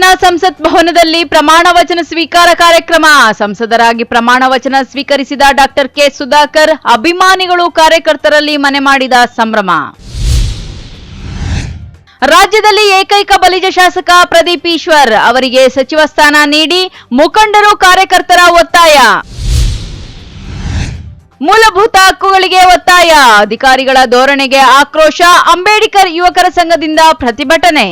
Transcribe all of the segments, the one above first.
ನೂತನ ಸಂಸತ್ ಭವನದಲ್ಲಿ ಪ್ರಮಾಣ ವಚನ ಸ್ವೀಕಾರ ಕಾರ್ಯಕ್ರಮ. ಸಂಸದರಾಗಿ ಪ್ರಮಾಣ ವಚನ ಸ್ವೀಕರಿಸಿದ ಡಾಕ್ಟರ್ ಕೆ ಸುಧಾಕರ್, ಅಭಿಮಾನಿಗಳು ಕಾರ್ಯಕರ್ತರಲ್ಲಿ ಮನೆ ಮಾಡಿದ ಸಂಭ್ರಮ. ರಾಜ್ಯದಲ್ಲಿ ಏಕೈಕ ಬಲಿಜ ಶಾಸಕ ಪ್ರದೀಪ್ ಈಶ್ವರ್, ಅವರಿಗೆ ಸಚಿವ ಸ್ಥಾನ ನೀಡಿ ಮುಖಂಡರು ಕಾರ್ಯಕರ್ತರ ಒತ್ತಾಯ. ಮೂಲಭೂತ ಹಕ್ಕುಗಳಿಗೆ ಒತ್ತಾಯ, ಅಧಿಕಾರಿಗಳ ಧೋರಣೆಗೆ ಆಕ್ರೋಶ, ಅಂಬೇಡ್ಕರ್ ಯುವಕರ ಸಂಘದಿಂದ ಪ್ರತಿಭಟನೆ.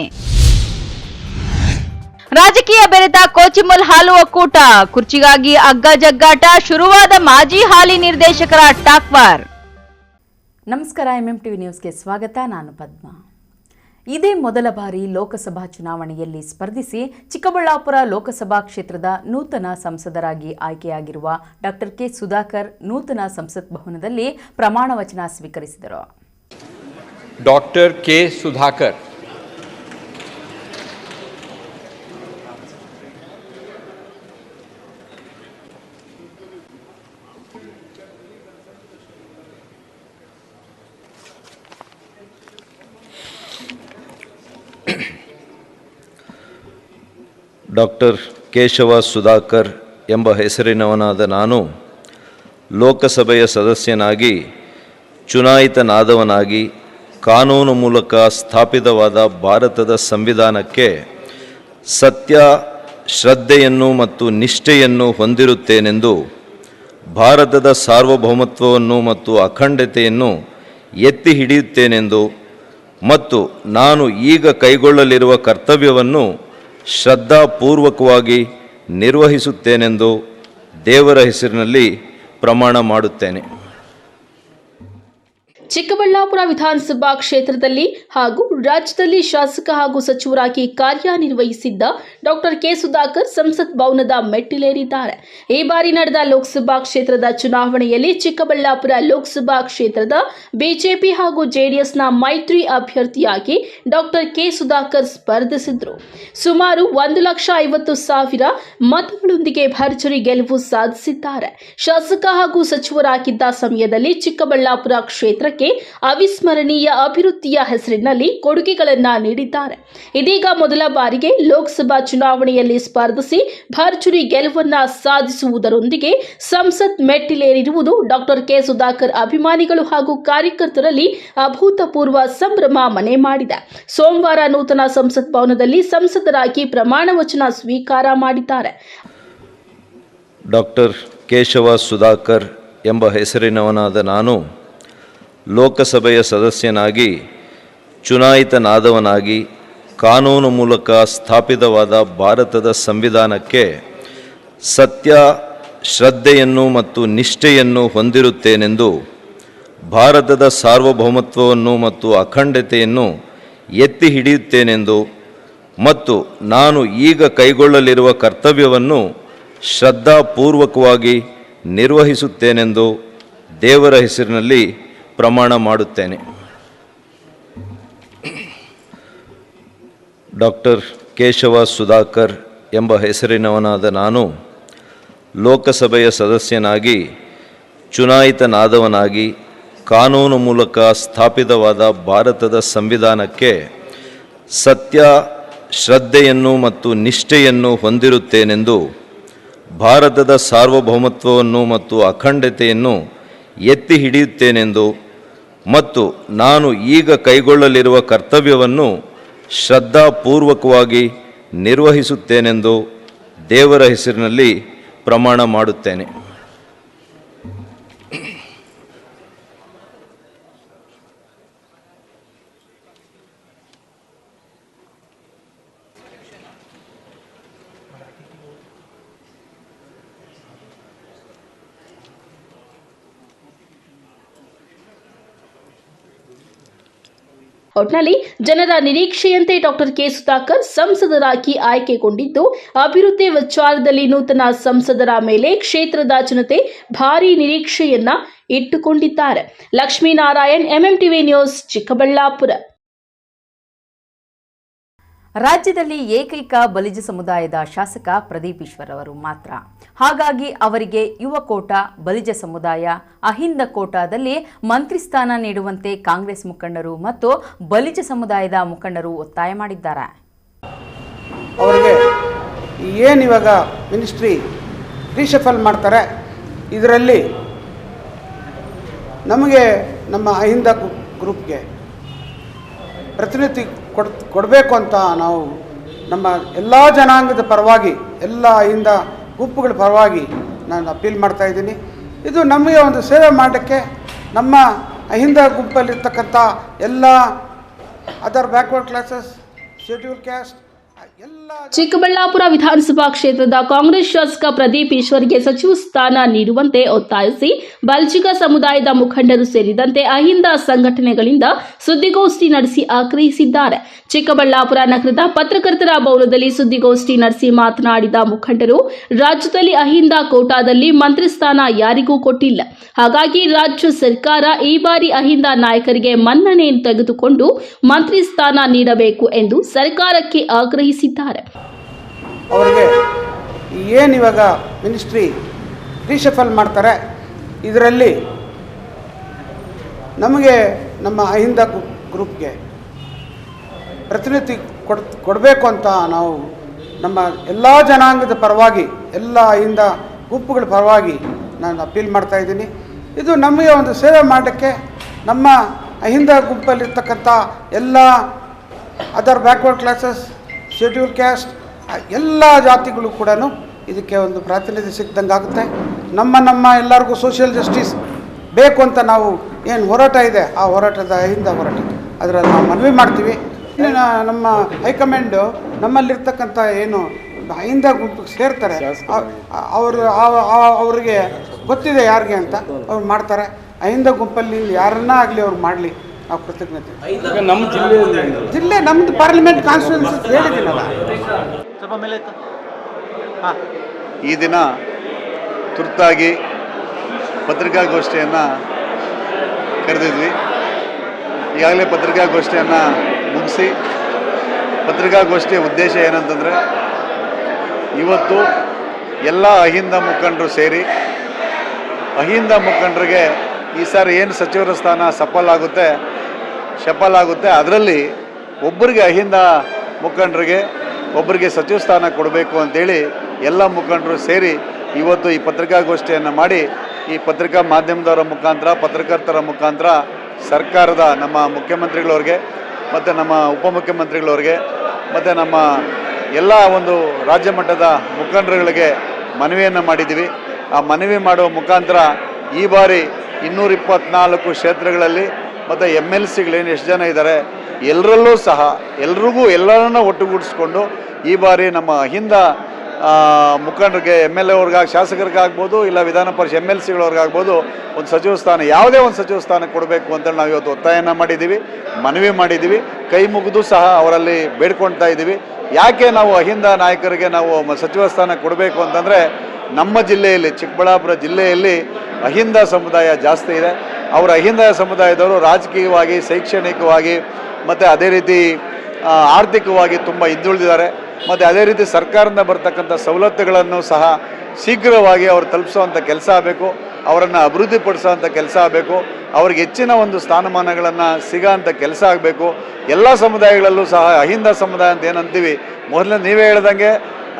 ರಾಜಕೀಯ ಬೆರೆತ ಕೋಚಿಮಲ್ ಹಾಲು ಒಕ್ಕೂಟ, ಕುರ್ಚಿಗಾಗಿ ಅಗ್ಗ ಜಗ್ಗಾಟ, ಶುರುವಾದ ಮಾಜಿ ಹಾಲಿ ನಿರ್ದೇಶಕರ ಟಾಕ್ವಾರ್. ನಮಸ್ಕಾರ, ಎಂಎಂಟಿವಿ ನ್ಯೂಸ್ಗೆ ಸ್ವಾಗತ. ನಾನು ಪದ್ಮ. ಇದೇ ಮೊದಲ ಬಾರಿ ಲೋಕಸಭಾ ಚುನಾವಣೆಯಲ್ಲಿ ಸ್ಪರ್ಧಿಸಿ ಚಿಕ್ಕಬಳ್ಳಾಪುರ ಲೋಕಸಭಾ ಕ್ಷೇತ್ರದ ನೂತನ ಸಂಸದರಾಗಿ ಆಯ್ಕೆಯಾಗಿರುವ ಡಾಕ್ಟರ್ ಕೆ ಸುಧಾಕರ್ ನೂತನ ಸಂಸತ್ ಭವನದಲ್ಲಿ ಪ್ರಮಾಣ ವಚನ ಸ್ವೀಕರಿಸಿದರು. Doctor K Sudhakar. Doctor Keshava Sudhakar ಎಂಬ ಹೆಸರಿನವನಾದ ನಾನು ಲೋಕಸಭೆಯ ಸದಸ್ಯನಾಗಿ ಚುನಾಯಿತನಾದವನಾಗಿ ಕಾನೂನು ಮೂಲಕ ಸ್ಥಾಪಿತವಾದ ಭಾರತದ ಸಂವಿಧಾನಕ್ಕೆ ಸತ್ಯ, ಶ್ರದ್ಧೆಯನ್ನು ಮತ್ತು ನಿಷ್ಠೆಯನ್ನು ಹೊಂದಿರುತ್ತೇನೆಂದು, ಭಾರತದ ಸಾರ್ವಭೌಮತ್ವವನ್ನು ಮತ್ತು ಅಖಂಡತೆಯನ್ನು ಎತ್ತಿ ಹಿಡಿಯುತ್ತೇನೆಂದು ಮತ್ತು ನಾನು ಈಗ ಕೈಗೊಳ್ಳಲಿರುವ ಕರ್ತವ್ಯವನ್ನು ಶ್ರದ್ಧಾಪೂರ್ವಕವಾಗಿ ನಿರ್ವಹಿಸುತ್ತೇನೆಂದು ದೇವರ ಹೆಸರಿನಲ್ಲಿ ಪ್ರಮಾಣ ಮಾಡುತ್ತೇನೆ. ಚಿಕ್ಕಬಳ್ಳಾಪುರ ವಿಧಾನಸಭಾ ಕ್ಷೇತ್ರದಲ್ಲಿ ಹಾಗೂ ರಾಜ್ಯದಲ್ಲಿ ಶಾಸಕ ಹಾಗೂ ಸಚಿವರಾಗಿ ಕಾರ್ಯನಿರ್ವಹಿಸಿದ್ದ ಡಾಕ್ಟರ್ ಕೆ ಸುಧಾಕರ್ ಸಂಸತ್ ಭವನದ ಮೆಟ್ಟಿಲೇರಿದ್ದಾರೆ. ಈ ಬಾರಿ ನಡೆದ ಲೋಕಸಭಾ ಕ್ಷೇತ್ರದ ಚುನಾವಣೆಯಲ್ಲಿ ಚಿಕ್ಕಬಳ್ಳಾಪುರ ಲೋಕಸಭಾ ಕ್ಷೇತ್ರದ ಬಿಜೆಪಿ ಹಾಗೂ ಜೆಡಿಎಸ್ನ ಮೈತ್ರಿ ಅಭ್ಯರ್ಥಿಯಾಗಿ ಡಾಕ್ಟರ್ ಕೆ ಸುಧಾಕರ್ ಸ್ಪರ್ಧಿಸಿದ್ರು. ಸುಮಾರು 1,50,000 ಮತಗಳೊಂದಿಗೆ ಭರ್ಜರಿ ಗೆಲುವು ಸಾಧಿಸಿದ್ದಾರೆ. ಶಾಸಕ ಹಾಗೂ ಸಚಿವರಾಗಿದ್ದ ಸಮಯದಲ್ಲಿ ಚಿಕ್ಕಬಳ್ಳಾಪುರ ಕ್ಷೇತ್ರಕ್ಕೆ ಅವಿಸ್ಮರಣೀಯ ಅಭಿವೃದ್ಧಿಯ ಹೆಸರಿನಲ್ಲಿ ಕೊಡುಗೆಗಳನ್ನು ನೀಡಿದ್ದಾರೆ. ಇದೀಗ ಮೊದಲ ಬಾರಿಗೆ ಲೋಕಸಭಾ ಚುನಾವಣೆಯಲ್ಲಿ ಸ್ಪರ್ಧಿಸಿ ಭರ್ಜರಿ ಗೆಲುವನ್ನ ಸಾಧಿಸುವುದರೊಂದಿಗೆ ಸಂಸತ್ ಮೆಟ್ಟಿಲೇರಿರುವುದು ಡಾಕ್ಟರ್ ಕೆ ಸುಧಾಕರ್ ಅಭಿಮಾನಿಗಳು ಹಾಗೂ ಕಾರ್ಯಕರ್ತರಲ್ಲಿ ಅಭೂತಪೂರ್ವ ಸಂಭ್ರಮ ಮನೆ ಮಾಡಿದೆ. ಸೋಮವಾರ ನೂತನ ಸಂಸತ್ ಭವನದಲ್ಲಿ ಸಂಸದರಾಗಿ ಪ್ರಮಾಣ ವಚನ ಸ್ವೀಕಾರ ಮಾಡಿದ್ದಾರೆ. ಡಾಕ್ಟರ್ ಕೇಶವ ಸುಧಾಕರ್ ಎಂಬ ಹೆಸರಿನವನಾದ ನಾನು ಲೋಕಸಭೆಯ ಸದಸ್ಯನಾಗಿ ಚುನಾಯಿತನಾದವನಾಗಿ ಕಾನೂನು ಮೂಲಕ ಸ್ಥಾಪಿತವಾದ ಭಾರತದ ಸಂವಿಧಾನಕ್ಕೆ ಸತ್ಯ, ಶ್ರದ್ಧೆಯನ್ನು ಮತ್ತು ನಿಷ್ಠೆಯನ್ನು ಹೊಂದಿರುತ್ತೇನೆಂದು, ಭಾರತದ ಸಾರ್ವಭೌಮತ್ವವನ್ನು ಮತ್ತು ಅಖಂಡತೆಯನ್ನು ಎತ್ತಿ ಹಿಡಿಯುತ್ತೇನೆಂದು ಮತ್ತು ನಾನು ಈಗ ಕೈಗೊಳ್ಳಲಿರುವ ಕರ್ತವ್ಯವನ್ನು ಶ್ರದ್ಧಾಪೂರ್ವಕವಾಗಿ ನಿರ್ವಹಿಸುತ್ತೇನೆಂದು ದೇವರ ಹೆಸರಿನಲ್ಲಿ ಪ್ರಮಾಣ ಮಾಡುತ್ತೇನೆ. ಡಾಕ್ಟರ್ ಕೇಶವ ಸುಧಾಕರ್ ಎಂಬ ಹೆಸರಿನವನಾದ ನಾನು ಲೋಕಸಭೆಯ ಸದಸ್ಯನಾಗಿ ಚುನಾಯಿತನಾದವನಾಗಿ ಕಾನೂನು ಮೂಲಕ ಸ್ಥಾಪಿತವಾದ ಭಾರತದ ಸಂವಿಧಾನಕ್ಕೆ ಸತ್ಯ, ಶ್ರದ್ಧೆಯನ್ನು ಮತ್ತು ನಿಷ್ಠೆಯನ್ನು ಹೊಂದಿರುತ್ತೇನೆಂದು, ಭಾರತದ ಸಾರ್ವಭೌಮತ್ವವನ್ನು ಮತ್ತು ಅಖಂಡತೆಯನ್ನು ಎತ್ತಿ ಹಿಡಿಯುತ್ತೇನೆಂದು ಮತ್ತು ನಾನು ಈಗ ಕೈಗೊಳ್ಳಲಿರುವ ಕರ್ತವ್ಯವನ್ನು ಶ್ರದ್ಧಾಪೂರ್ವಕವಾಗಿ ನಿರ್ವಹಿಸುತ್ತೇನೆಂದು ದೇವರ ಹೆಸರಿನಲ್ಲಿ ಪ್ರಮಾಣ ಮಾಡುತ್ತೇನೆ. ಒಟ್ನಲ್ಲಿ ಜನರ ನಿರೀಕ್ಷೆಯಂತೆ ಡಾಕ್ಟರ್ ಕೆ ಸುಧಾಕರ್ ಸಂಸದರಾಗಿ ಆಯ್ಕೆಗೊಂಡಿದ್ದು, ಅಭಿವೃದ್ಧಿ ವಿಚಾರದಲ್ಲಿ ನೂತನ ಸಂಸದರ ಮೇಲೆ ಕ್ಷೇತ್ರದ ಜನತೆ ಭಾರೀ ನಿರೀಕ್ಷೆಯನ್ನ ಇಟ್ಟುಕೊಂಡಿದ್ದಾರೆ. Lakshminarayan, MMTV news, Chikkaballapur. ರಾಜ್ಯದಲ್ಲಿ ಏಕೈಕ ಬಲಿಜ ಸಮುದಾಯದ ಶಾಸಕ ಪ್ರದೀಪ್ ಈಶ್ವರ್ ಅವರು ಮಾತ್ರ. ಹಾಗಾಗಿ ಅವರಿಗೆ ಯುವ ಕೋಟಾ, ಬಲಿಜ ಸಮುದಾಯ, ಅಹಿಂದ ಕೋಟಾದಲ್ಲಿ ಮಂತ್ರಿ ಸ್ಥಾನ ನೀಡುವಂತೆ ಕಾಂಗ್ರೆಸ್ ಮುಖಂಡರು ಮತ್ತು ಬಲಿಜ ಸಮುದಾಯದ ಮುಖಂಡರು ಒತ್ತಾಯ ಮಾಡಿದ್ದಾರೆ. ಅವರಿಗೆ ಏನು ಇವಾಗ ಮಿನಿಸ್ಟ್ರಿ ರೀಶಫಲ್ ಮಾಡ್ತಾರೆ, ಇದರಲ್ಲಿ ನಮಗೆ ನಮ್ಮ ಅಹಿಂದ ಗ್ರೂಪ್ಗೆ ಪ್ರತಿನಿಧಿ ಕೊಡಬೇಕು ಅಂತ ನಾವು ನಮ್ಮ ಎಲ್ಲ ಜನಾಂಗದ ಪರವಾಗಿ, ಎಲ್ಲ ಅಹಿಂದ ಗುಂಪುಗಳ ಪರವಾಗಿ ನಾನು ಅಪೀಲ್ ಮಾಡ್ತಾಯಿದ್ದೀನಿ. ಇದು ನಮಗೆ ಒಂದು ಸೇವೆ ಮಾಡೋಕ್ಕೆ, ನಮ್ಮ ಅಹಿಂದ ಗುಂಪಲ್ಲಿರ್ತಕ್ಕಂಥ ಎಲ್ಲ other backward classes, schedule caste ಎಲ್ಲ ಚಿಕ್ಕಬಳ್ಳಾಪುರ ವಿಧಾನಸಭಾ ಕ್ಷೇತ್ರದ ಕಾಂಗ್ರೆಸ್ ಶಾಸಕ ಪ್ರದೀಪ್ ಈಶ್ವರ್ಗೆ ಸಚಿವ ಸ್ಥಾನ ನೀಡುವಂತೆ ಒತ್ತಾಯಿಸಿ ಬಲ್ಜಿಗ ಸಮುದಾಯದ ಮುಖಂಡರು ಸೇರಿದಂತೆ ಅಹಿಂದ ಸಂಘಟನೆಗಳಿಂದ ಸುದ್ದಿಗೋಷ್ಠಿ ನಡೆಸಿ ಆಗ್ರಹಿಸಿದ್ದಾರೆ. ಚಿಕ್ಕಬಳ್ಳಾಪುರ ನಗರದ ಪತ್ರಕರ್ತರ ಭವನದಲ್ಲಿ ಸುದ್ದಿಗೋಷ್ಠಿ ನಡೆಸಿ ಮಾತನಾಡಿದ ಮುಖಂಡರು, ರಾಜ್ಯದಲ್ಲಿ ಅಹಿಂದ ಕೋಟಾದಲ್ಲಿ ಮಂತ್ರಿ ಸ್ಥಾನ ಯಾರಿಗೂ ಕೊಟ್ಟಿಲ್ಲ. ಹಾಗಾಗಿ ರಾಜ್ಯ ಸರ್ಕಾರ ಈ ಬಾರಿ ಅಹಿಂದ ನಾಯಕರಿಗೆ ಮನ್ನಣೆ ತೆಗೆದುಕೊಂಡು ಮಂತ್ರಿ ಸ್ಥಾನ ನೀಡಬೇಕು ಎಂದು ಸರ್ಕಾರಕ್ಕೆ ಆಗ್ರಹಿಸಿದ್ದಾರೆ. ಅವರಿಗೆ ಏನು ಇವಾಗ ಮಿನಿಸ್ಟ್ರಿ ರೀಶಫಲ್ ಮಾಡ್ತಾರೆ, ಇದರಲ್ಲಿ ನಮಗೆ ನಮ್ಮ ಅಹಿಂದ ಗ್ರೂಪ್ಗೆ ಪ್ರತಿನಿಧಿ ಕೊಡಬೇಕು ಅಂತ ನಾವು ನಮ್ಮ ಎಲ್ಲ ಜನಾಂಗದ ಪರವಾಗಿ, ಎಲ್ಲ ಅಹಿಂದ ಗುಂಪುಗಳ ಪರವಾಗಿ ನಾನು ಅಪೀಲ್ ಮಾಡ್ತಾಯಿದ್ದೀನಿ. ಇದು ನಮಗೆ ಒಂದು ಸೇವೆ ಮಾಡೋಕ್ಕೆ, ನಮ್ಮ ಅಹಿಂದ ಗುಂಪಲ್ಲಿರ್ತಕ್ಕಂಥ ಎಲ್ಲ other backward classes, schedule caste ಎಲ್ಲ ಜಾತಿಗಳು ಕೂಡ ಇದಕ್ಕೆ ಒಂದು ಪ್ರಾತಿನಿಧ್ಯ ಸಿಕ್ದಂಗೆ ಆಗುತ್ತೆ. ನಮ್ಮ ಎಲ್ಲರಿಗೂ ಸೋಷಿಯಲ್ ಜಸ್ಟಿಸ್ ಬೇಕು ಅಂತ ನಾವು ಏನು ಹೋರಾಟ ಇದೆ, ಆ ಹೋರಾಟದ ಅಹಿಂದ ಹೋರಾಟ ಅದರಲ್ಲಿ ನಾವು ಮನವಿ ಮಾಡ್ತೀವಿ. ನಮ್ಮ ಹೈಕಮಾಂಡು ನಮ್ಮಲ್ಲಿರ್ತಕ್ಕಂಥ ಏನು ಅಹಿಂದ ಗುಂಪಿಗೆ ಸೇರ್ತಾರೆ, ಅವ್ರಿಗೆ ಗೊತ್ತಿದೆ ಯಾರಿಗೆ ಅಂತ ಅವ್ರು ಮಾಡ್ತಾರೆ. ಅಹಿಂದ ಗುಂಪಲ್ಲಿ ಯಾರನ್ನ ಆಗಲಿ ಅವ್ರು ಮಾಡಲಿ, ನಾವು ಕೃತಜ್ಞತೆ. ನಮ್ಮ ಜಿಲ್ಲೆ ನಮ್ಮದು ಪಾರ್ಲಿಮೆಂಟ್ ಕಾನ್ಸ್ಟಿಟ್ಯೂನ್ಸಿ ಹೇಳಿದ್ದೀನಲ್ಲ. ಈ ದಿನ ತುರ್ತಾಗಿ ಪತ್ರಿಕಾಗೋಷ್ಠಿಯನ್ನು ಕರೆದಿದ್ವಿ. ಈಗಾಗಲೇ ಪತ್ರಿಕಾಗೋಷ್ಠಿಯನ್ನು ಮುಗಿಸಿ, ಪತ್ರಿಕಾಗೋಷ್ಠಿಯ ಉದ್ದೇಶ ಏನಂತಂದರೆ, ಇವತ್ತು ಎಲ್ಲ ಅಹಿಂದ ಮುಖಂಡರು ಸೇರಿ ಅಹಿಂದ ಮುಖಂಡರಿಗೆ ಈ ಸಾರಿ ಏನು ಸಚಿವರ ಸ್ಥಾನ ಸಫಲ ಆಗುತ್ತೆ ಅದರಲ್ಲಿ ಒಬ್ಬರಿಗೆ ಅಹಿಂದ ಮುಖಂಡರಿಗೆ ಒಬ್ಬರಿಗೆ ಸಚಿವ ಸ್ಥಾನ ಕೊಡಬೇಕು ಅಂತೇಳಿ ಎಲ್ಲ ಮುಖಂಡರು ಸೇರಿ ಇವತ್ತು ಈ ಪತ್ರಿಕಾಗೋಷ್ಠಿಯನ್ನು ಮಾಡಿ, ಈ ಪತ್ರಿಕಾ ಮಾಧ್ಯಮದವರ ಮುಖಾಂತರ, ಪತ್ರಕರ್ತರ ಮುಖಾಂತರ ಸರ್ಕಾರದ ನಮ್ಮ ಮುಖ್ಯಮಂತ್ರಿಗಳವ್ರಿಗೆ ಮತ್ತು ನಮ್ಮ ಉಪಮುಖ್ಯಮಂತ್ರಿಗಳವ್ರಿಗೆ ಮತ್ತು ನಮ್ಮ ಎಲ್ಲ ಒಂದು ರಾಜ್ಯ ಮಟ್ಟದ ಮುಖಂಡರುಗಳಿಗೆ ಮನವಿಯನ್ನು ಮಾಡಿದ್ದೀವಿ. ಆ ಮನವಿ ಮಾಡುವ ಮುಖಾಂತರ ಈ ಬಾರಿ 224 ಕ್ಷೇತ್ರಗಳಲ್ಲಿ ಮತ್ತು MLCಗಳೇನು ಎಷ್ಟು ಜನ ಇದ್ದಾರೆ ಎಲ್ಲರಲ್ಲೂ ಸಹ ಎಲ್ಲರನ್ನ ಒಟ್ಟುಗೂಡಿಸ್ಕೊಂಡು ಈ ಬಾರಿ ನಮ್ಮ ಅಹಿಂದ ಮುಖಂಡರಿಗೆ, MLA ಅವ್ರಿಗಾಗಿ, ಶಾಸಕರಿಗಾಗ್ಬೋದು, ಇಲ್ಲ ವಿಧಾನ ಪರಿಷತ್ MLCಗಳವ್ರಿಗಾಗ್ಬೋದು ಒಂದು ಸಚಿವ ಸ್ಥಾನ, ಯಾವುದೇ ಒಂದು ಸಚಿವ ಸ್ಥಾನ ಕೊಡಬೇಕು ಅಂತೇಳಿ ನಾವು ಇವತ್ತು ಒತ್ತಾಯನ ಮಾಡಿದ್ದೀವಿ, ಮನವಿ ಮಾಡಿದ್ದೀವಿ. ಕೈ ಮುಗಿದು ಸಹ ಅವರಲ್ಲಿ ಬೇಡ್ಕೊಳ್ತಾ ಇದ್ದೀವಿ. ಯಾಕೆ ನಾವು ಅಹಿಂದ ನಾಯಕರಿಗೆ ನಾವು ಸಚಿವ ಸ್ಥಾನ ಕೊಡಬೇಕು ಅಂತಂದರೆ, ನಮ್ಮ ಜಿಲ್ಲೆಯಲ್ಲಿ, ಚಿಕ್ಕಬಳ್ಳಾಪುರ ಜಿಲ್ಲೆಯಲ್ಲಿ ಅಹಿಂದ ಸಮುದಾಯ ಜಾಸ್ತಿ ಇದೆ. ಅವರ ಅಹಿಂದ ಸಮುದಾಯದವರು ರಾಜಕೀಯವಾಗಿ, ಶೈಕ್ಷಣಿಕವಾಗಿ ಮತ್ತು ಅದೇ ರೀತಿ ಆರ್ಥಿಕವಾಗಿ ತುಂಬ ಹಿಂದುಳಿದಿದ್ದಾರೆ. ಮತ್ತು ಅದೇ ರೀತಿ ಸರ್ಕಾರದಿಂದ ಬರ್ತಕ್ಕಂಥ ಸವಲತ್ತುಗಳನ್ನು ಸಹ ಶೀಘ್ರವಾಗಿ ಅವರು ತಲುಪಿಸುವಂಥ ಕೆಲಸ ಆಗಬೇಕು, ಅವರನ್ನು ಅಭಿವೃದ್ಧಿಪಡಿಸೋವಂಥ ಕೆಲಸ ಆಗಬೇಕು, ಅವ್ರಿಗೆ ಹೆಚ್ಚಿನ ಒಂದು ಸ್ಥಾನಮಾನಗಳನ್ನು ಸಿಗೋಂಥ ಕೆಲಸ ಆಗಬೇಕು. ಎಲ್ಲ ಸಮುದಾಯಗಳಲ್ಲೂ ಸಹ ಅಹಿಂದ ಸಮುದಾಯ ಅಂತ ಏನಂತೀವಿ, ಮೊದಲೇ ನೀವೇ ಹೇಳ್ದಂಗೆ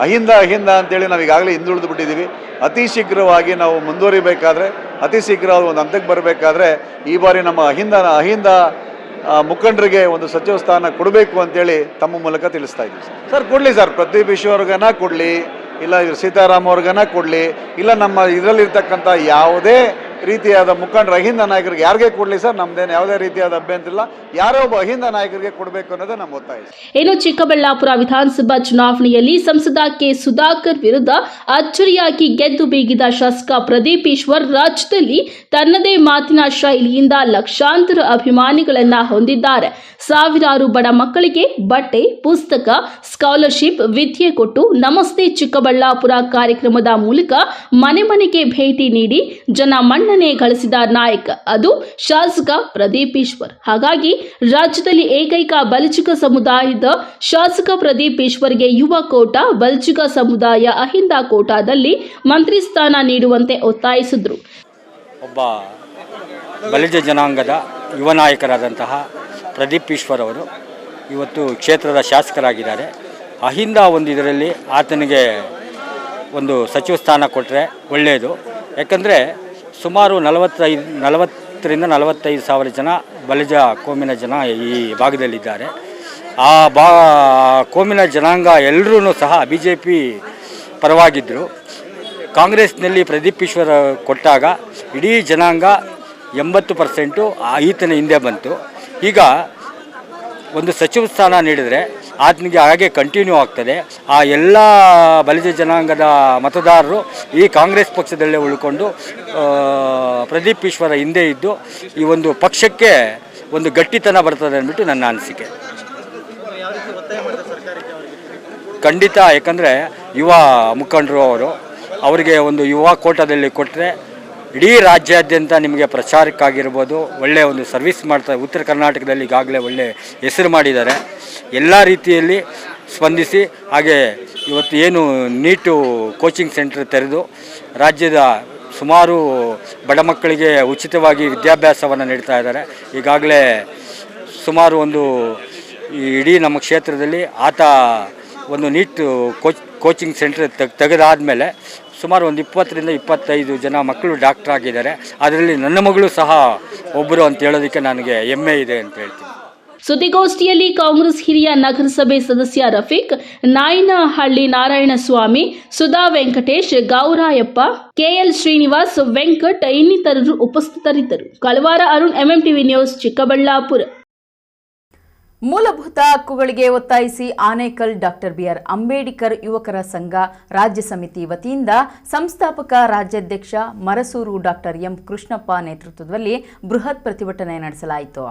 ಅಹಿಂದ ಅಂತೇಳಿ ನಾವು ಈಗಾಗಲೇ ಹಿಂದುಳಿದು ಬಿಟ್ಟಿದ್ದೀವಿ. ಅತಿ ಶೀಘ್ರವಾಗಿ ನಾವು ಮುಂದುವರಿಬೇಕಾದ್ರೆ, ಅತಿ ಶೀಘ್ರವಾಗಿ ಒಂದು ಹಂತಕ್ಕೆ ಬರಬೇಕಾದ್ರೆ ಈ ಬಾರಿ ನಮ್ಮ ಅಹಿಂದ ಮುಖಂಡರಿಗೆ ಒಂದು ಸಚಿವ ಸ್ಥಾನ ಕೊಡಬೇಕು ಅಂತೇಳಿ ತಮ್ಮ ಮೂಲಕ ತಿಳಿಸ್ತಾ ಇದ್ದೀವಿ. ಸರ್ ಕೊಡಲಿ ಸರ್, ಪ್ರದೀಪ್ ಈಶ್ವರ್ಗನ ಕೊಡಲಿ, ಇಲ್ಲ ಸೀತಾರಾಮ್ ಅವ್ರಿಗನ ಕೊಡಲಿ, ಇಲ್ಲ ನಮ್ಮ ಇದರಲ್ಲಿರ್ತಕ್ಕಂಥ ಯಾವುದೇ ರೀತಿಯಾದ ಮುಖಂಡರು ಅಹಿಂದ ನಾಯಕರಿಗೆ ಯಾರಿಗೆ ಕೊಡಲಿ ಸರ್, ನಮ್ದೇನು ಯಾವುದೇ ರೀತಿಯಾದ ಅಭ್ಯಂತರ ಇಲ್ಲ. ಯಾರೋ ಒಬ್ಬ ಅಹಿಂದ ನಾಯಕರಿಗೆ ಕೊಡಬೇಕು ಅನ್ನೋದೇ ನಮ್ಮ ಒತ್ತಾಯ. ಇನ್ನು ಚಿಕ್ಕಬಳ್ಳಾಪುರ ವಿಧಾನಸಭಾ ಚುನಾವಣೆಯಲ್ಲಿ ಸಂಸದ ಕೆ ಸುಧಾಕರ್ ವಿರುದ್ಧ ಅಚ್ಚರಿಯಾಗಿ ಗೆದ್ದು ಬೀಗಿದ ಶಾಸಕ ಪ್ರದೀಪ್ ಈಶ್ವರ್ ರಾಜ್ಯದಲ್ಲಿ ತನ್ನದೇ ಮಾತಿನ ಶೈಲಿಯಿಂದ ಲಕ್ಷಾಂತರ ಅಭಿಮಾನಿಗಳನ್ನ ಹೊಂದಿದ್ದಾರೆ. ಸಾವಿರಾರು ಬಡ ಮಕ್ಕಳಿಗೆ ಬಟ್ಟೆ, ಪುಸ್ತಕ, ಸ್ಕಾಲರ್ಶಿಪ್, ವಿದ್ಯೆ ಕೊಟ್ಟು ನಮಸ್ತೆ ಚಿಕ್ಕಬಳ್ಳಾಪುರ ಕಾರ್ಯಕ್ರಮದ ಮೂಲಕ ಮನೆ ಮನೆಗೆ ಭೇಟಿ ನೀಡಿ ಜನ ಮನ್ನಣೆ ಗಳಿಸಿದ ನಾಯಕ ಅದು ಶಾಸಕ ಪ್ರದೀಪ್ ಈಶ್ವರ್. ಹಾಗಾಗಿ ರಾಜ್ಯದಲ್ಲಿ ಏಕೈಕ ಬಲ್ಜಿಗ ಸಮುದಾಯದ ಶಾಸಕ ಪ್ರದೀಪ್ ಈಶ್ವರ್ಗೆ ಯುವ ಕೋಟಾ, ಬಲ್ಜಿಗ ಸಮುದಾಯ ಅಹಿಂದ ಕೋಟಾದಲ್ಲಿ ಮಂತ್ರಿ ಸ್ಥಾನ ನೀಡುವಂತೆ ಒತ್ತಾಯಿಸಿದರು. ಒಬ್ಬ ಬಲಿಜ ಜನಾಂಗದ ಯುವ ನಾಯಕರಾದಂತಹ ಪ್ರದೀಪ್ ಈಶ್ವರ್ ಅವರು ಇವತ್ತು ಕ್ಷೇತ್ರದ ಶಾಸಕರಾಗಿದ್ದಾರೆ. ಅಹಿಂದ ಒಂದು ಇದರಲ್ಲಿ ಆತನಿಗೆ ಒಂದು ಸಚಿವ ಸ್ಥಾನ ಕೊಟ್ಟರೆ ಒಳ್ಳೆಯದು. ಯಾಕಂದರೆ ಸುಮಾರು 40ರಿಂದ 45 ಸಾವಿರ ಜನ ಬಲಿಜ ಕೋಮಿನ ಜನ ಈ ಭಾಗದಲ್ಲಿದ್ದಾರೆ. ಆ ಕೋಮಿನ ಜನಾಂಗ ಎಲ್ಲರೂ ಸಹ BJP ಪರವಾಗಿದ್ದರು. ಕಾಂಗ್ರೆಸ್ನಲ್ಲಿ ಪ್ರದೀಪ್ ಈಶ್ವರ್ ಕೊಟ್ಟಾಗ ಇಡೀ ಜನಾಂಗ 80% ಈತನ ಹಿಂದೆ ಬಂತು. ಈಗ ಒಂದು ಸಚಿವ ಸ್ಥಾನ ನೀಡಿದರೆ ಆತನಿಗೆ ಹಾಗೆ ಕಂಟಿನ್ಯೂ ಆಗ್ತದೆ. ಆ ಎಲ್ಲ ಬಲಿಜ ಜನಾಂಗದ ಮತದಾರರು ಈ ಕಾಂಗ್ರೆಸ್ ಪಕ್ಷದಲ್ಲೇ ಉಳ್ಕೊಂಡು ಪ್ರದೀಪ್ ಈಶ್ವರ ಹಿಂದೆ ಇದ್ದು ಈ ಒಂದು ಪಕ್ಷಕ್ಕೆ ಒಂದು ಗಟ್ಟಿತನ ಬರ್ತದೆ ಅಂದ್ಬಿಟ್ಟು ನನ್ನ ಅನಿಸಿಕೆ. ಖಂಡಿತ, ಯಾಕಂದರೆ ಯುವ ಮುಖಂಡರು ಅವರಿಗೆ ಒಂದು ಯುವ ಕೋಟಾದಲ್ಲಿ ಕೊಟ್ಟರೆ ಇಡೀ ರಾಜ್ಯಾದ್ಯಂತ ನಿಮಗೆ ಪ್ರಚಾರಕ್ಕಾಗಿರ್ಬೋದು ಒಳ್ಳೆಯ ಒಂದು ಸರ್ವಿಸ್ ಮಾಡ್ತಾರೆ. ಉತ್ತರ ಕರ್ನಾಟಕದಲ್ಲಿ ಈಗಾಗಲೇ ಒಳ್ಳೆಯ ಹೆಸರು ಮಾಡಿದ್ದಾರೆ. ಎಲ್ಲ ರೀತಿಯಲ್ಲಿ ಸ್ಪಂದಿಸಿ ಹಾಗೆ ಇವತ್ತು ಏನು ನೀಟು ಕೋಚಿಂಗ್ ಸೆಂಟರ್ ತೆರೆದು ರಾಜ್ಯದ ಸುಮಾರು ಬಡ ಮಕ್ಕಳಿಗೆ ಉಚಿತವಾಗಿ ವಿದ್ಯಾಭ್ಯಾಸವನ್ನು ನೀಡ್ತಾ ಇದ್ದಾರೆ. ಈಗಾಗಲೇ ಸುಮಾರು ಒಂದು ಇಡೀ ನಮ್ಮ ಕ್ಷೇತ್ರದಲ್ಲಿ ಆತ ಒಂದು ನೀಟ್ ಕೋಚಿಂಗ್ ಸೆಂಟರ್ ತೆಗೆದಾದಮೇಲೆ ಸುಮಾರು ಒಂದು 20ರಿಂದ 25 ಜನ ಮಕ್ಕಳು ಡಾಕ್ಟರ್ ಆಗಿದ್ದಾರೆ. ಅದರಲ್ಲಿ ನನ್ನ ಮಗಳು ಸಹ ಒಬ್ಬರು ಅಂತ ಹೇಳೋದಕ್ಕೆ ನನಗೆ ಹೆಮ್ಮೆ ಇದೆ ಅಂತ ಹೇಳ್ತೀನಿ. ಸುದ್ದಿಗೋಷ್ಠಿಯಲ್ಲಿ ಕಾಂಗ್ರೆಸ್ ಹಿರಿಯ ನಗರಸಭೆ ಸದಸ್ಯ ರಫೀಕ್, ನಾಯನಹಳ್ಳಿ ನಾರಾಯಣಸ್ವಾಮಿ, ಸುಧಾ ವೆಂಕಟೇಶ್, ಗೌರಾಯಪ್ಪ, ಕೆಎಲ್ ಶ್ರೀನಿವಾಸ್, ವೆಂಕಟ್ ಇನ್ನಿತರರು ಉಪಸ್ಥಿತರಿದ್ದರು. ಕಳವಾರ ಅರುಣ್, MMTV ನ್ಯೂಸ್, ಚಿಕ್ಕಬಳ್ಳಾಪುರ. ಮೂಲಭೂತ ಹಕ್ಕುಗಳಿಗೆ ಒತ್ತಾಯಿಸಿ ಆನೇಕಲ್ ಡಾಕ್ಟರ್ BR ಅಂಬೇಡ್ಕರ್ ಯುವಕರ ಸಂಘ ರಾಜ್ಯ ಸಮಿತಿ ವತಿಯಿಂದ ಸಂಸ್ಥಾಪಕ ರಾಜ್ಯಾಧ್ಯಕ್ಷ ಮರಸೂರು ಡಾಕ್ಟರ್ ಎಂ ಕೃಷ್ಣಪ್ಪ ನೇತೃತ್ವದಲ್ಲಿ ಬೃಹತ್ ಪ್ರತಿಭಟನೆ ನಡೆಸಲಾಯಿತು.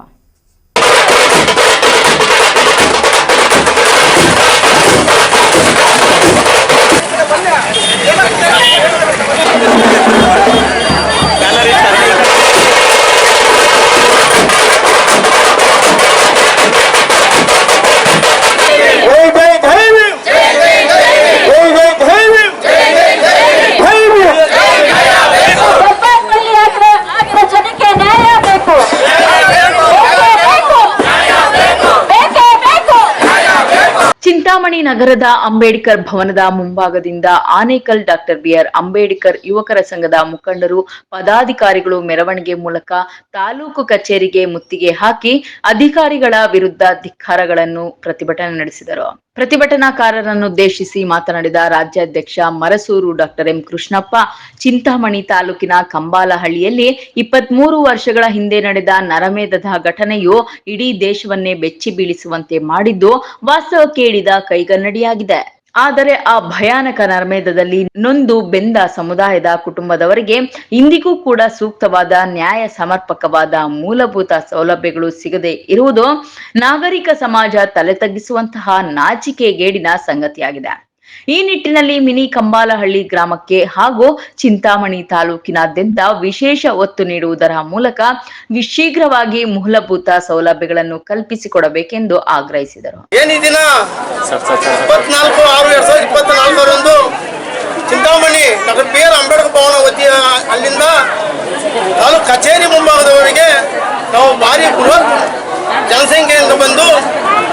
ಚಿಂತಾಮಣಿ ನಗರದ ಅಂಬೇಡ್ಕರ್ ಭವನದ ಮುಂಭಾಗದಿಂದ ಆನೇಕಲ್ ಡಾಕ್ಟರ್ BR ಅಂಬೇಡ್ಕರ್ ಯುವಕರ ಸಂಘದ ಮುಖಂಡರು, ಪದಾಧಿಕಾರಿಗಳು ಮೆರವಣಿಗೆ ಮೂಲಕ ತಾಲೂಕು ಕಚೇರಿಗೆ ಮುತ್ತಿಗೆ ಹಾಕಿ ಅಧಿಕಾರಿಗಳ ವಿರುದ್ಧ ಧಿಕ್ಕಾರಗಳನ್ನು ಪ್ರತಿಭಟನೆ ನಡೆಸಿದರು. ಪ್ರತಿಭಟನಾಕಾರರನ್ನುದ್ದೇಶಿಸಿ ಮಾತನಾಡಿದ ರಾಜ್ಯಾಧ್ಯಕ್ಷ ಮರಸೂರು ಡಾಕ್ಟರ್ ಎಂ ಕೃಷ್ಣಪ್ಪ, ಚಿಂತಾಮಣಿ ತಾಲೂಕಿನ ಕಂಬಾಲಹಳ್ಳಿಯಲ್ಲಿ 23 ವರ್ಷಗಳ ಹಿಂದೆ ನಡೆದ ನರಮೇಧದ ಘಟನೆಯು ಇಡೀ ದೇಶವನ್ನೇ ಬೆಚ್ಚಿ ಬೀಳಿಸುವಂತೆ ಮಾಡಿದ್ದು ವಾಸ್ತವ ಕೇಳಿದ ಕೈಗನ್ನಡಿಯಾಗಿದೆ. ಆದರೆ ಆ ಭಯಾನಕ ನರಮೇಧದಲ್ಲಿ ನೊಂದು ಬೆಂದ ಸಮುದಾಯದ ಕುಟುಂಬದವರಿಗೆ ಇಂದಿಗೂ ಕೂಡ ಸೂಕ್ತವಾದ ನ್ಯಾಯ ಸಮರ್ಪಕವಾದ ಮೂಲಭೂತ ಸೌಲಭ್ಯಗಳು ಸಿಗದೆ ಇರುವುದು ನಾಗರಿಕ ಸಮಾಜ ತಲೆ ತಗ್ಗಿಸುವಂತಹ ನಾಚಿಕೆಗೇಡಿನ ಸಂಗತಿಯಾಗಿದೆ. ಈ ನಿಟ್ಟಿನಲ್ಲಿ ಮಿನಿ ಕಂಬಾಲಹಳ್ಳಿ ಗ್ರಾಮಕ್ಕೆ ಹಾಗೂ ಚಿಂತಾಮಣಿ ತಾಲೂಕಿನಾದ್ಯಂತ ವಿಶೇಷ ಒತ್ತು ನೀಡುವುದರ ಮೂಲಕ ಶೀಘ್ರವಾಗಿ ಮೂಲಭೂತ ಸೌಲಭ್ಯಗಳನ್ನು ಕಲ್ಪಿಸಿಕೊಡಬೇಕೆಂದು ಆಗ್ರಹಿಸಿದರು. ಏನಿದಿನ 24/6/2024 ಚಿಂತಾಮಣಿ ಡಾಕ್ಟರ್ BR ಅಂಬೇಡ್ಕರ್ ಭವನ ವತಿಯ ಅಲ್ಲಿಂದ ತಾಲೂಕು ಕಚೇರಿ ಮುಂಭಾಗದವರೆಗೆ ನಾವು ಭಾರಿ ಬೃಹತ್ ಜನಸಂಖ್ಯೆಯಿಂದ ಬಂದು